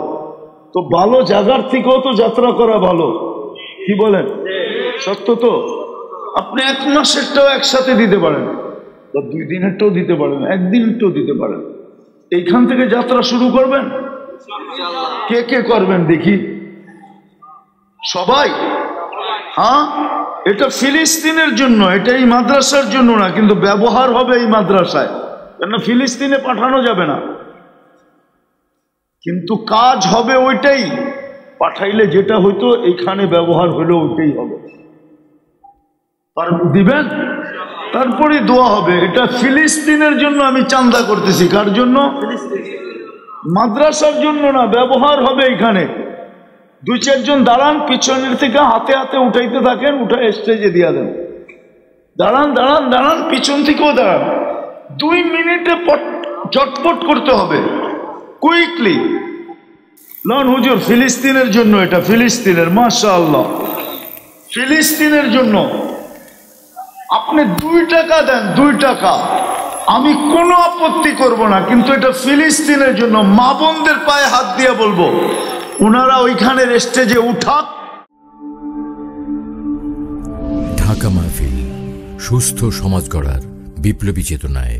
তো ভালো জায়গার থেকেও তো যাত্রা করা ভালো, কি বলেন? সত্য তো। আপনি 1 মাসেরটাও একসাথে দিতে পারেন, 2 দিনেরটাও দিতে পারেন, 1 দিনেরটাও দিতে পারেন। এইখান থেকে যাত্রা শুরু করবেন। কে কে করবেন দেখি? সবাই? হ্যাঁ, এটা ফিলিস্তিনের জন্য, এটা এই মাদ্রাসার জন্য না, কিন্তু ব্যবহার হবে এই মাদ্রাসায়, কেন ফিলিস্তিনে পাঠানো যাবে না, কিন্তু কাজ হবে ওইটাই। পাঠাইলে যেটা হইতো এইখানে ব্যবহার হইলে ওইটাই হবে। দিবেন, তারপরে দোয়া হবে। এটা ফিলিস্তিনের জন্য আমি চান্দা করতেছি। কার জন্য? মাদ্রাসার জন্য না, ব্যবহার হবে এখানে। 2-4 জন দাঁড়ান, পিছনের থেকে হাতে হাতে উঠাইতে থাকেন, উঠায় স্টেজে দিয়া দেন। দাঁড়ান দাঁড়ান দাঁড়ান, পিছন থেকেও দাঁড়ান। 2 মিনিটে চটপট করতে হবে, কুইকলি। লন হুজুর, ফিলিস্তিনের জন্য, এটা ফিলিস্তিনের, মাশাআল্লাহ, ফিলিস্তিনের জন্য আপনি 2 টাকা দেন, 2 টাকা, আমি কোনো আপত্তি করব না, কিন্তু এটা ফিলিস্তিনের জন্য। মা বোনদের পায়ে হাত দিয়ে বলবো, ওনারা ওইখানের স্টেজে উঠাক। ঢাকা মাহফিল, সুস্থ সমাজ গড়ার বিপ্লবী চেতনায়।